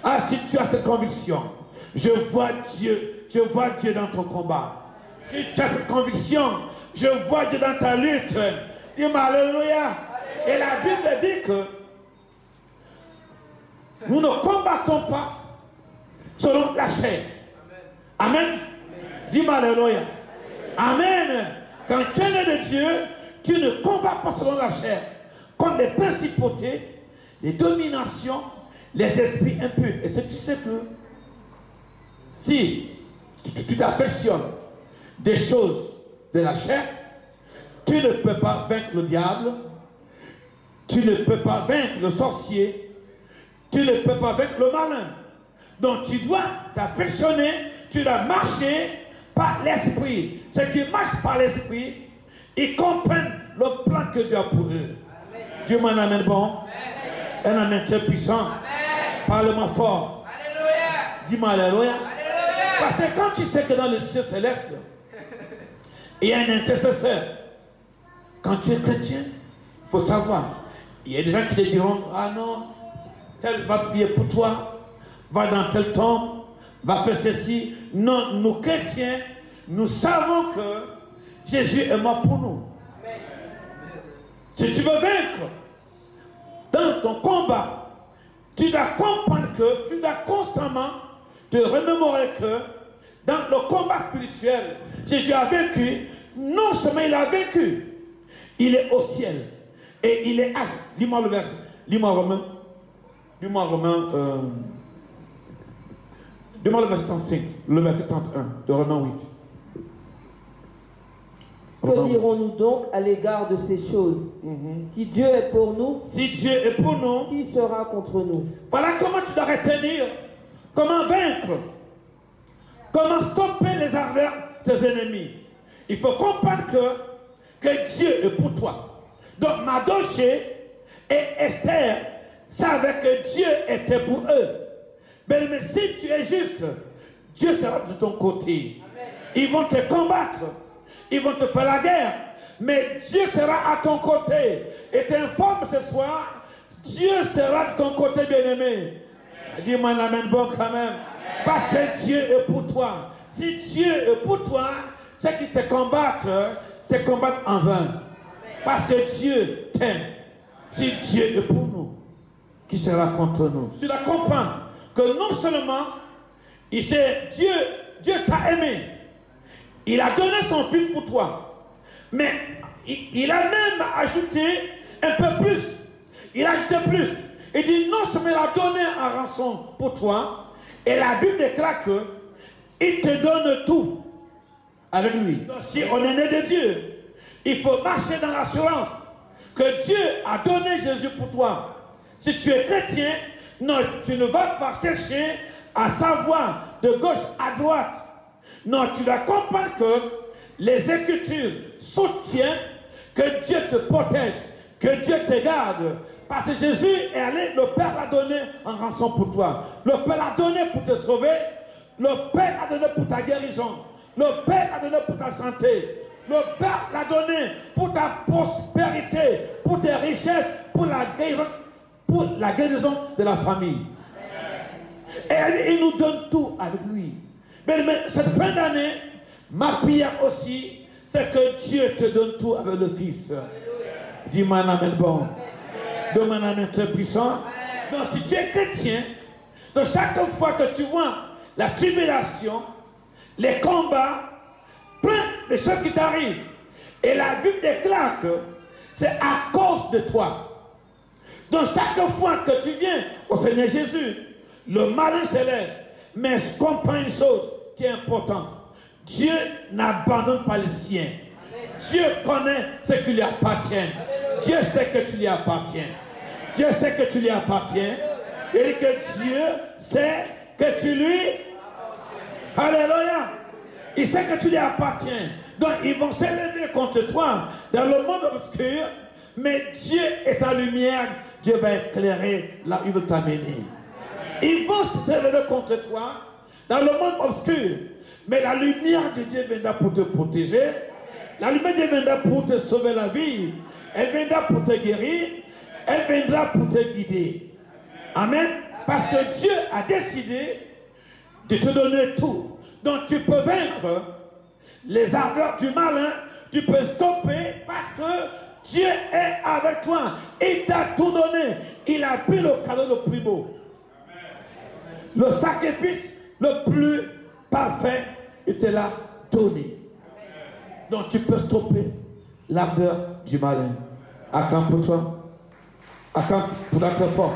Speaker 1: Ah, si tu as cette conviction, je vois Dieu dans ton combat. Si tu as cette conviction, je vois Dieu dans ta lutte. Dis-moi alléluia. Et la Bible dit que nous ne combattons pas selon la chair. Amen. Dis-moi alléluia. Amen. Quand tu es né de Dieu, tu ne combats pas selon la chair. Comme les principautés, les dominations, les esprits impurs. Et c'est tu sais que si tu t'affectionnes des choses de la chair, tu ne peux pas vaincre le diable, tu ne peux pas vaincre le sorcier, tu ne peux pas vaincre le malin. Donc tu dois t'affectionner, tu dois marcher par l'esprit. Ceux qui marchent par l'esprit, ils comprennent le plan que Dieu a pour eux. Amen. Dieu m'en amène bon. Un amen très puissant. Parle-moi fort. Dis-moi alléluia. Parce que quand tu sais que dans le ciel céleste, il y a un intercesseur. Quand tu es chrétien, il faut savoir. Il y a des gens qui te diront, ah non, tel va prier pour toi, va dans tel tombe, va faire ceci. Non, nous chrétiens, nous savons que Jésus est mort pour nous. Amen. Si tu veux vaincre dans ton combat, tu dois comprendre que tu dois constamment te remémorer que dans le combat spirituel, Jésus a vaincu. Non seulement il a vaincu, il est au ciel et il est assis. Lis-moi le verset. Lis-moi Romain. Dis-moi Romain. Dis-moi le verset 35, le verset 31 de Romain 8.
Speaker 2: Que dirons-nous donc à l'égard de ces choses? Si Dieu est pour nous,
Speaker 1: qui
Speaker 2: sera contre nous?
Speaker 1: Voilà comment tu dois retenir, comment vaincre, comment stopper les ardeurs de tes ennemis. Il faut comprendre que Dieu est pour toi. Donc Mardoche et Esther savaient que Dieu était pour eux. Mais si tu es juste, Dieu sera de ton côté. Amen. Ils vont te combattre. Ils vont te faire la guerre. Mais Dieu sera à ton côté. Et t'informe ce soir, Dieu sera de ton côté, bien-aimé. Dis-moi l'amen bon quand même. Amen. Parce que Dieu est pour toi. Si Dieu est pour toi, ceux qui te combattent en vain. Amen. Parce que Dieu t'aime. Si Dieu est pour nous, qui sera contre nous? Tu dois comprendre que non seulement Dieu t'a aimé, il a donné son fils pour toi, mais il a même ajouté un peu plus. Il a ajouté plus. Il dit non seulement il a donné en rançon pour toi, et la Bible déclare que il te donne tout avec lui. Donc, si on est né de Dieu, il faut marcher dans l'assurance que Dieu a donné Jésus pour toi. Si tu es chrétien, non, tu ne vas pas chercher à savoir de gauche à droite. Non, tu dois comprendre que les Écritures soutiennent que Dieu te protège, que Dieu te garde. Parce que Jésus est allé, le Père l'a donné en rançon pour toi. Le Père l'a donné pour te sauver. Le Père l'a donné pour ta guérison. Le Père l'a donné pour ta santé. Le Père l'a donné pour ta prospérité, pour tes richesses, pour la guérison de la famille. Et il nous donne tout avec lui. Mais cette fin d'année, ma prière aussi, c'est que Dieu te donne tout avec le Fils. Dis-moi un amen bon. Donne-moi un amen très puissant. Donc si tu es chrétien, donc chaque fois que tu vois la tribulation, les combats, plein de choses qui t'arrivent, et la Bible déclare que c'est à cause de toi. Donc chaque fois que tu viens au Seigneur Jésus, le malin s'élève, mais comprends une chose qui est importante. Dieu n'abandonne pas les siens. Dieu connaît ce qui lui appartient. Dieu sait que tu lui appartiens. Dieu sait que tu lui appartiens. Et que Dieu sait que tu lui... Alléluia. Il sait que tu lui appartiens. Donc ils vont s'élever contre toi dans le monde obscur. Mais Dieu est ta lumière. Dieu va éclairer là où il veut t'amener. Ils vont s'élever contre toi dans le monde obscur. Mais la lumière de Dieu viendra pour te protéger. La lumière de Dieu viendra pour te sauver la vie. Elle viendra pour te guérir. Elle viendra pour te guider. Amen. Parce que Dieu a décidé de te donner tout. Donc tu peux vaincre les ardeurs du malin. Tu peux stopper parce que Dieu est avec toi. Il t'a tout donné. Il a pris le cadeau le plus beau. Le sacrifice le plus parfait, il te l'a donné. Donc tu peux stopper l'ardeur du malin. Acclame pour toi. Acclame pour être fort.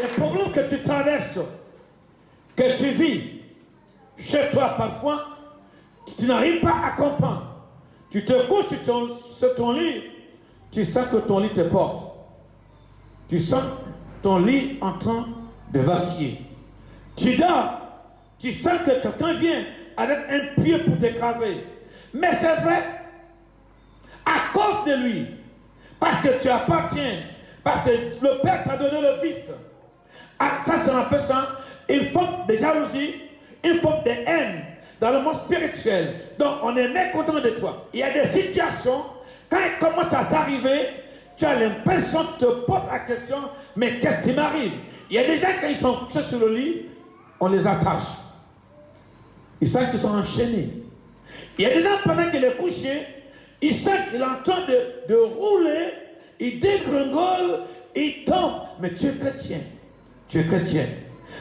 Speaker 1: Les problèmes que tu traverses, que tu vis chez toi parfois, tu n'arrives pas à comprendre. Tu te couches sur ton lit, tu sens que ton lit te porte. Tu sens ton lit en train de vaciller. Tu dors, tu sens que quelqu'un vient avec un pied pour t'écraser. Mais c'est vrai, à cause de lui, parce que tu appartiens, parce que le Père t'a donné le Fils. Ah, ça, c'est un peu ça. Il faut des jalousies, il faut des haines dans le monde spirituel. Donc, on est mécontent de toi. Il y a des situations, quand elles commencent à t'arriver, tu as l'impression que tu te poses la question, mais qu'est-ce qui m'arrive? Il y a des gens, quand ils sont couchés sur le lit, on les attache. Ils savent qu'ils sont enchaînés. Il y a des gens, pendant qu'il est couché, ils savent qu'il est en train de rouler, il dégringole, il tombe. Mais tu es chrétien. Tu es chrétien.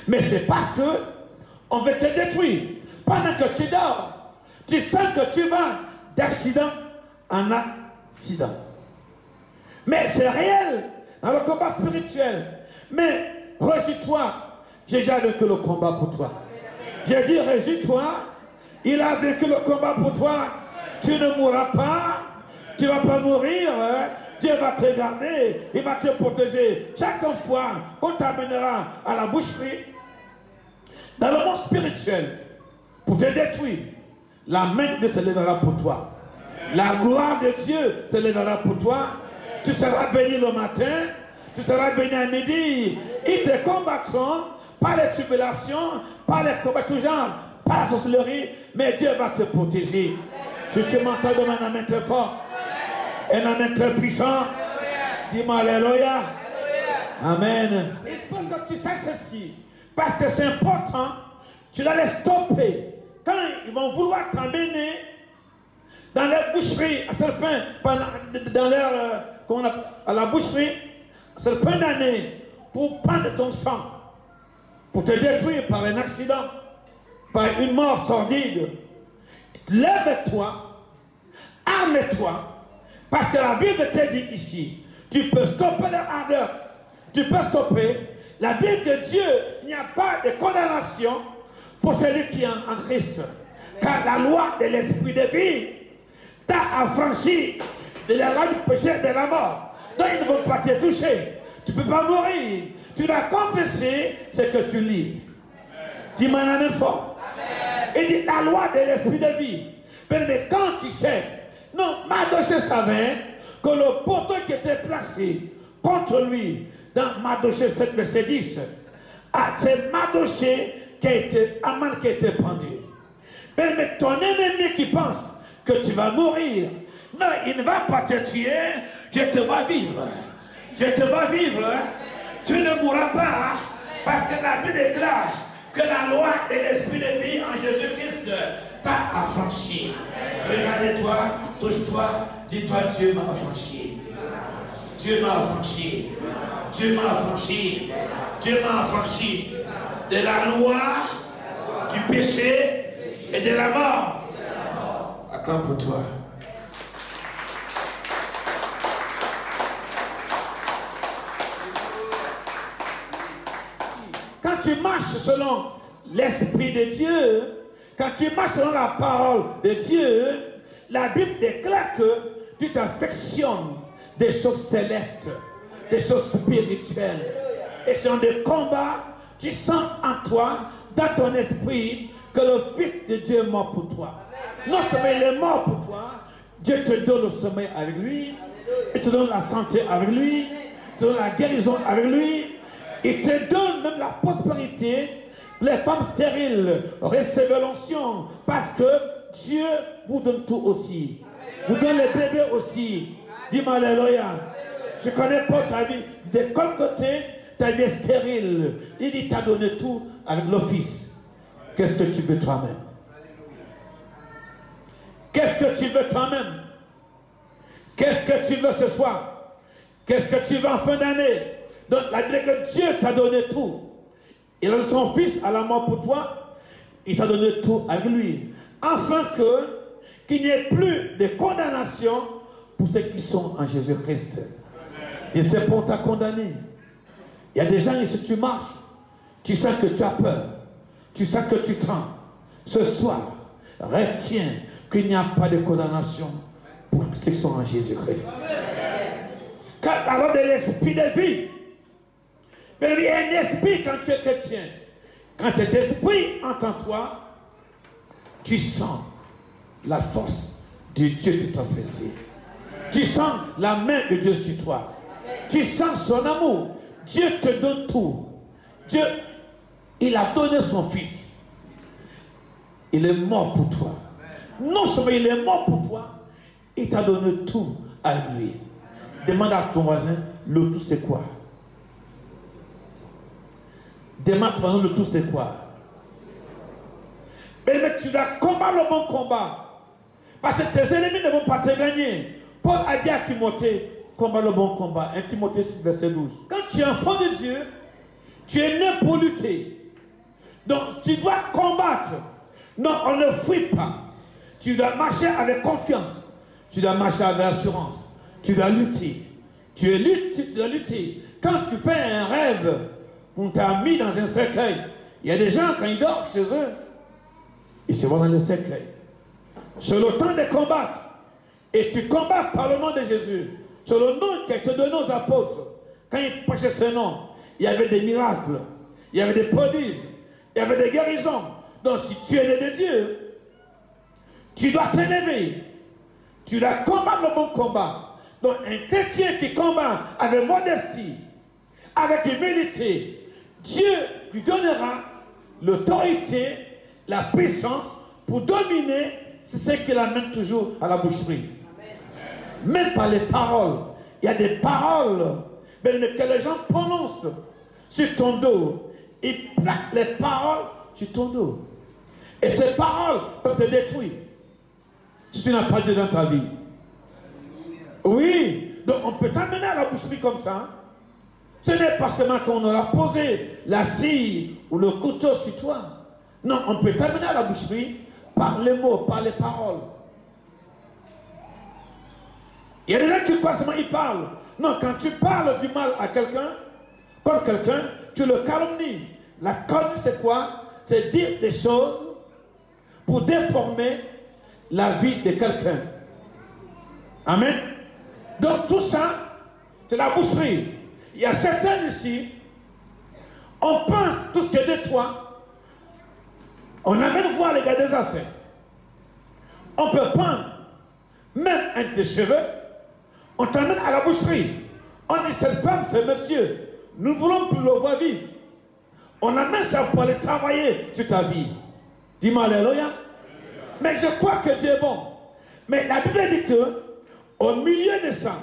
Speaker 1: Mais c'est parce que on veut te détruire. Pendant que tu dors, tu sens que tu vas d'accident en accident. Mais c'est réel dans le combat spirituel. Mais réjouis-toi, j'ai déjà vécu le combat pour toi. J'ai dit réjouis-toi, il a vécu le combat pour toi. Tu ne mourras pas, tu ne vas pas mourir. Dieu va te garder, il va te protéger. Chaque fois qu'on t'amènera à la boucherie, dans le monde spirituel, pour te détruire, la main de Dieu se lèvera pour toi. La gloire de Dieu se lèvera pour toi. Tu seras béni le matin, tu seras béni à midi. Ils te combattront par les tribulations, par les combats tout genre, par la sorcellerie, mais Dieu va te protéger. Tu m'entends demander un amen très fort, un amen très puissant. Dis-moi alléluia. Amen. Il faut que tu saches ceci, parce que c'est important. Tu dois les stopper. Quand ils vont vouloir t'emmener dans les boucheries, à cette fin, dans leur, à la boucherie, à cette fin d'année, pour prendre ton sang, pour te détruire par un accident, par une mort sordide, lève-toi, arme-toi, parce que la Bible te dit ici, tu peux stopper leur ardeur, tu peux stopper. La Bible de Dieu, il n'y a pas de condamnation pour celui qui est en Christ. Car la loi de l'esprit de vie t'a affranchi de la loi du péché et de la mort. Donc ils ne vont pas te toucher. Tu ne peux pas mourir. Tu dois confesser ce que tu lis. Dis-moi la même fois. Il dit la loi de l'esprit de vie. Mais quand tu sais, non, Mardochée savait que le poteau qui était placé contre lui dans Mardochée 7, verset 10, c'est Mardochée qui a été Aman qui a été pendu. Mais ton ennemi qui pense que tu vas mourir, non, il ne va pas te tuer, je te vois vivre. Je te vois vivre. Tu ne mourras pas, parce que la Bible déclare que la loi de l'esprit de vie en Jésus-Christ t'a affranchi. Regarde-toi, touche-toi, dis-toi, Dieu m'a affranchi. Dieu m'a affranchi. Dieu m'a affranchi. Dieu m'a affranchi de la loi, du péché et de la mort. Acclame pour toi. Quand tu marches selon l'Esprit de Dieu, quand tu marches selon la parole de Dieu, la Bible déclare que tu t'affectionnes des choses célestes, des choses spirituelles. Et sur des combats, tu sens en toi, dans ton esprit, que le Fils de Dieu est mort pour toi. Non seulement il est mort pour toi, Dieu te donne le sommeil avec lui, il te donne la santé avec lui, il te donne la guérison avec lui, il te donne même la prospérité. Les femmes stériles recevez l'onction parce que Dieu vous donne tout aussi. Vous donne les bébés aussi. Dis-moi alléluia. Je connais pas ta vie. De quel côté ta vie est stérile. Il dit t'as donné tout avec l'office. Qu'est-ce que tu veux toi-même? Qu'est-ce que tu veux toi-même? Qu'est-ce que tu veux ce soir? Qu'est-ce que tu veux en fin d'année? Donc la Bible que Dieu t'a donné tout. Il a donné son Fils à la mort pour toi. Il t'a donné tout avec lui. Afin qu'il n'y ait plus de condamnation pour ceux qui sont en Jésus-Christ. Et c'est pour t'a condamné. Il y a des gens, si tu marches, tu sens que tu as peur. Tu sens que tu trembles. Ce soir, retiens qu'il n'y a pas de condamnation pour ceux qui sont en Jésus-Christ. Car alors de l'esprit de vie, mais il y a un esprit quand tu es chrétien. Quand cet esprit entend toi, tu sens la force de Dieu qui transfère. Tu sens la main de Dieu sur toi. Tu sens son amour. Dieu te donne tout. Dieu, il a donné son Fils. Il est mort pour toi. Non seulement il est mort pour toi, il t'a donné tout à lui. Demande à ton voisin, le tout c'est quoi? Demande à ton voisin, le tout c'est quoi? Mais tu dois combattre le bon combat. Parce que tes ennemis ne vont pas te gagner. Paul a dit à Timothée, combat le bon combat. 1 Timothée 6, verset 12. Quand tu es enfant de Dieu, tu es né pour lutter. Donc tu dois combattre. Non, on ne fuit pas. Tu dois marcher avec confiance. Tu dois marcher avec assurance. Tu dois lutter. Tu dois lutter. Quand tu fais un rêve, on t'a mis dans un cercueil. Il y a des gens, quand ils dorment chez eux, ils se vont dans le cercueil. C'est le temps de combattre. Et tu combats par le nom de Jésus. C'est le nom qui a été donné aux apôtres. Quand ils prêchaient ce nom, il y avait des miracles. Il y avait des prodiges. Il y avait des guérisons. Donc si tu es né de Dieu, tu dois t'élever. Tu dois combattre le bon combat. Donc un chrétien qui combat avec modestie, avec humilité, Dieu lui donnera l'autorité, la puissance pour dominer. C'est ce qui l'amène toujours à la boucherie. Même par les paroles. Il y a des paroles que les gens prononcent sur ton dos. Ils plaquent les paroles sur ton dos. Et ces paroles peuvent te détruire si tu n'as pas Dieu dans ta vie. Oui, donc on peut t'amener à la boucherie comme ça. Ce n'est pas seulement qu'on aura posé la scie ou le couteau sur toi. Non, on peut t'amener à la boucherie par les mots, par les paroles. Il y a des gens qui croient seulement ils parlent. Non, quand tu parles du mal à quelqu'un, comme quelqu'un, tu le calomnies. La calomnie, c'est quoi? C'est dire des choses pour déformer la vie de quelqu'un. Amen. Donc tout ça, c'est la boucherie. Il y a certains ici, on pense tout ce qui est de toi, on amène voir les gars des affaires. On peut prendre même un de tes cheveux, on t'amène à la boucherie. On dit cette femme, ce monsieur, nous voulons plus le voir vivre. On amène ça pour aller travailler sur ta vie. Dis-moi alléluia. Mais je crois que Dieu est bon. Mais la Bible dit que au milieu de ça,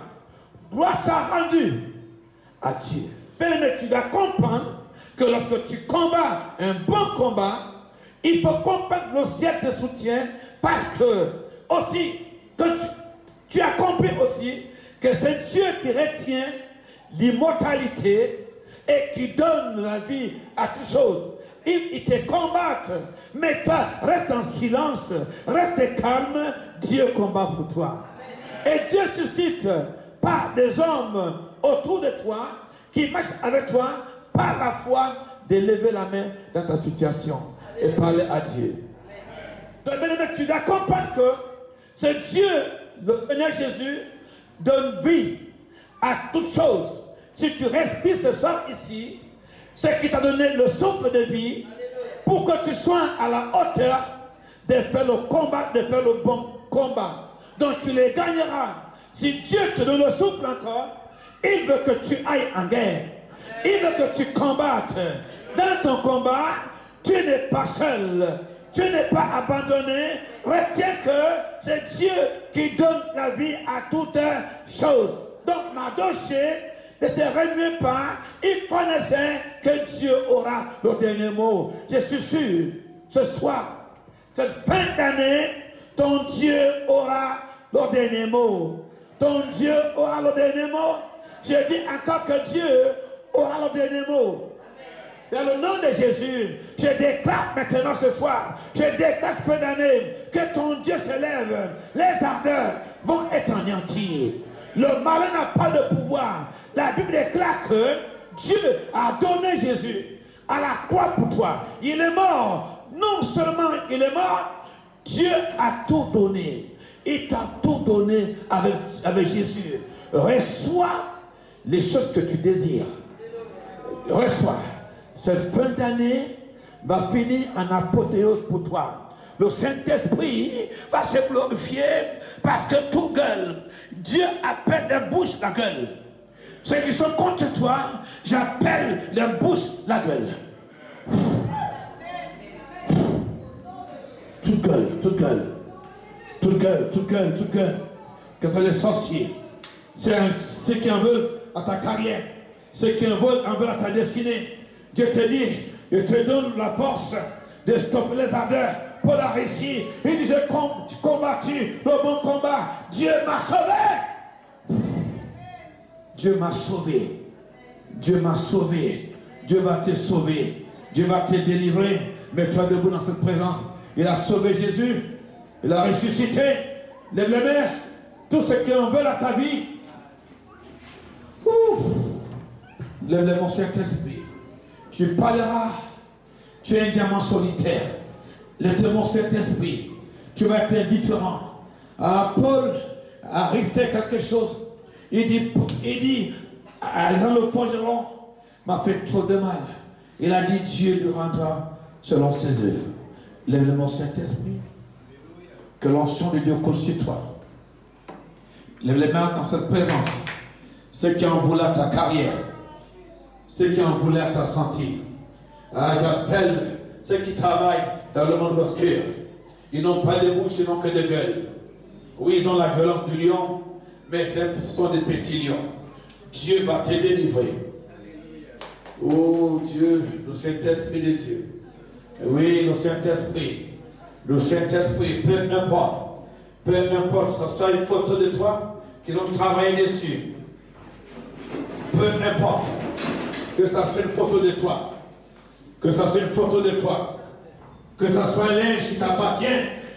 Speaker 1: gloire soit rendue à Dieu. Mais tu dois comprendre que lorsque tu combats un bon combat, il faut comprendre que le ciel te soutient parce que aussi, que tu as compris aussi que c'est Dieu qui retient l'immortalité et qui donne la vie à toutes choses. Ils te combattent, mais toi, reste en silence, reste calme, Dieu combat pour toi. Et Dieu suscite par des hommes autour de toi, qui marchent avec toi, par la foi, de lever la main dans ta situation et parler à Dieu. Donc, tu dois comprendre que c'est Dieu, le Seigneur Jésus, donne vie à toutes choses. Si tu respires ce soir ici, c'est qui t'a donné le souffle de vie pour que tu sois à la hauteur de faire le combat, de faire le bon combat. Donc tu les gagneras. Si Dieu te donne le souffle encore, il veut que tu ailles en guerre. Il veut que tu combattes. Dans ton combat, tu n'es pas seul. Tu n'es pas abandonné. Retiens que c'est Dieu qui donne la vie à toutes choses. Donc Mardochée ne se remuait pas. Il connaissait que Dieu aura le dernier mot. Je suis sûr, ce soir, cette fin d'année, ton Dieu aura le dernier mot. Ton Dieu aura le dernier mot. Je dis encore que Dieu aura le dernier mot. dans le nom de Jésus, je déclare maintenant ce soir, je déclare ce peu d'années, que ton Dieu se lève, les ardeurs vont être anéantis. Le malin n'a pas de pouvoir. La Bible déclare que Dieu a donné Jésus à la croix pour toi. Il est mort. Non seulement il est mort, Dieu a tout donné. Il t'a tout donné avec Jésus. Reçois les choses que tu désires. Reçois. Cette fin d'année va finir en apothéose pour toi. Le Saint-Esprit va se glorifier parce que tout gueule. Dieu appelle les bouches la gueule. Ceux qui sont contre toi, j'appelle les bouches la gueule. Toute gueule, toute gueule. Toute gueule, toute gueule, toute gueule. Que ce soit les sorciers. Ceux qui en veulent à ta carrière. Ceux qui en veulent à ta destinée. Dieu te dit, je te donne la force de stopper les ardeurs pour la réussir. Il dit, j'ai combattu le bon combat. Dieu m'a sauvé. Dieu m'a sauvé. Dieu m'a sauvé. Dieu va te sauver. Dieu va te délivrer. Mets-toi debout dans cette présence. Il a sauvé Jésus. Il a ressuscité. Lève les mains. Tous ceux qui en veulent à ta vie. Lève mon Saint-Esprit. Tu parleras. Tu es un diamant solitaire. Lève mon Saint-Esprit. Tu vas être indifférent. Paul a risqué quelque chose. Il dit, dans le forgeron m'a fait trop de mal. Il a dit, Dieu lui rendra selon ses œuvres. Lève mon Saint-Esprit. Que l'onction de Dieu coule sur toi. Lève les mains dans cette présence. Ceux qui en voulaient à ta carrière. Ceux qui en voulaient à ta santé. J'appelle ceux qui travaillent dans le monde obscur. Ils n'ont pas de bouche, ils n'ont que des gueules. Oui, ils ont la violence du lion, mais ce sont des petits lions. Dieu va te délivrer. Oh Dieu, le Saint-Esprit de Dieu. Oui, le Saint-Esprit. Le Saint-Esprit, peu importe, que ce soit une photo de toi qu'ils ont travaillé dessus. Peu importe que ça soit une photo de toi, que ça soit une photo de toi, que ça soit un linge qui t'appartient,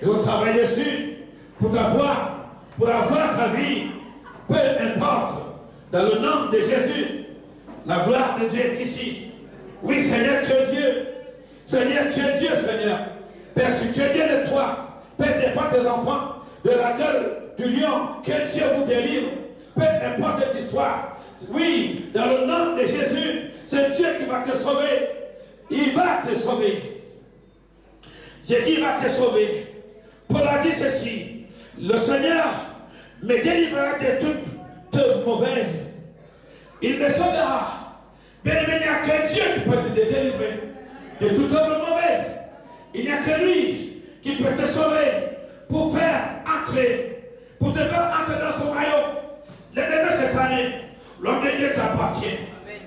Speaker 1: ils ont travaillé dessus pour avoir ta vie. Peu importe, dans le nom de Jésus, la gloire de Dieu est ici. Oui, Seigneur, tu es Dieu. Seigneur, tu es Dieu, Seigneur. Père, si tu es Dieu de toi, Père, défends tes enfants de la gueule du lion, que Dieu vous délivre. Peu importe cette histoire. Oui, dans le nom de Jésus, c'est Dieu qui va te sauver. Il va te sauver. J'ai dit, il va te sauver. Paul a dit ceci. Le Seigneur me délivrera de toute mauvaise. Il me sauvera. Bien aimé, il n'y a que Dieu qui peut te délivrer de toute œuvre mauvaise. Il n'y a que lui qui peut te sauver pour te faire entrer dans son royaume. L'ennemi cette année, l'homme de Dieu t'appartient.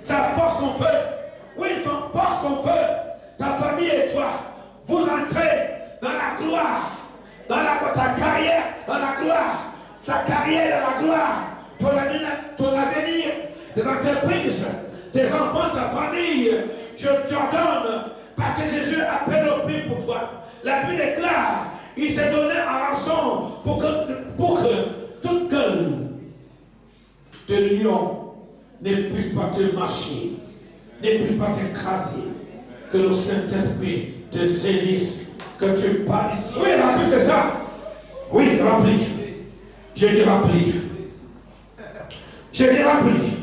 Speaker 1: Sa force, son feu. Oui, son force, son feu. Ta famille et toi, vous entrez dans la gloire. Dans ta carrière, dans la gloire. Ta carrière dans la gloire. Ton avenir, tes entreprises, tes enfants, ta famille. Je t'ordonne. Parce que Jésus appelle au prix pour toi. La Bible déclare, il s'est donné en rançon pour que toute gueule de lion ne puisse pas te marcher, ne puisse pas t'écraser. Que le Saint-Esprit te saisisse, que tu parles ici. Oui, rempli, c'est ça. Oui, c'est rempli. J'ai dit rempli. J'ai dit rempli.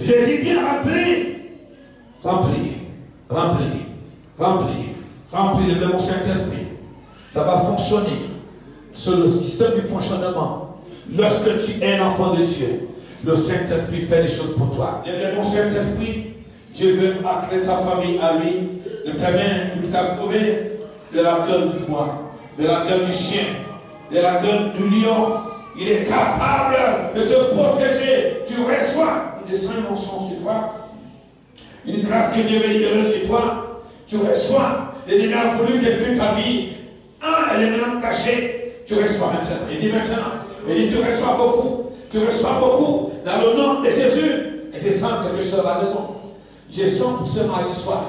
Speaker 1: J'ai dit bien rempli. Rempli. Rempli, rempli, rempli de mon Saint-Esprit. Ça va fonctionner sur le système du fonctionnement. Lorsque tu es un enfant de Dieu, le Saint-Esprit fait des choses pour toi. Et mon Saint-Esprit, Dieu veut attirer ta famille à lui. Le camion qui t'a trouvé de la gueule du bois, de la gueule du chien, de la gueule du lion. Il est capable de te protéger. Tu reçois. Il descend une onction sur toi. Une grâce que Dieu veut libérer sur toi, tu reçois. L'ennemi a voulu détruire ta vie. Un élément caché, tu reçois maintenant. Il dit maintenant, il dit tu reçois beaucoup dans le nom de Jésus. Et je sens quelque chose à la maison. Je sens pour ce mardi soir,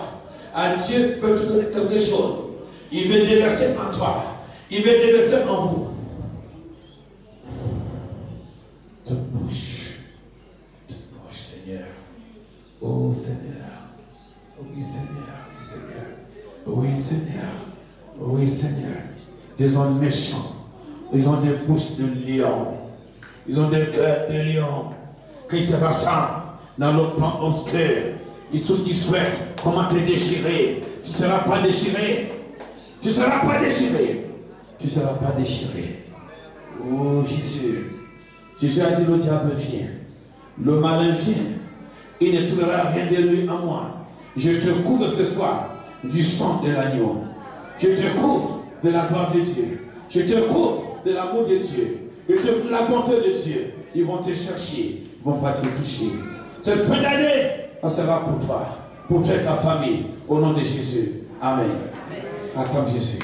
Speaker 1: à Dieu peut te donner quelque chose. Il veut déverser en toi. Il veut déverser en vous. Toute bouche, Seigneur. Oh Seigneur. Oui Seigneur, oui Seigneur. Oui Seigneur. Oui Seigneur. Des hommes méchants. Ils ont des bouches de lion. Ils ont des cœurs de lion. Quand ils se rassemblent dans le plan obscur, ils tout ce qu'ils souhaitent, comment te déchirer. Tu ne seras pas déchiré. Tu ne seras pas déchiré. Tu ne seras pas déchiré. Oh Jésus. Jésus a dit, le diable vient. Le malin vient. Il ne trouvera rien de lui en moi. Je te couvre ce soir du sang de l'agneau. Je te couvre de la gloire de Dieu. Je te couvre de l'amour de Dieu. Et de la bonté de Dieu. Ils vont te chercher. Ils ne vont pas te toucher. Cette fin d'année, ça sera pour toi. Pour toute ta famille. Au nom de Jésus. Amen. Acclame Jésus.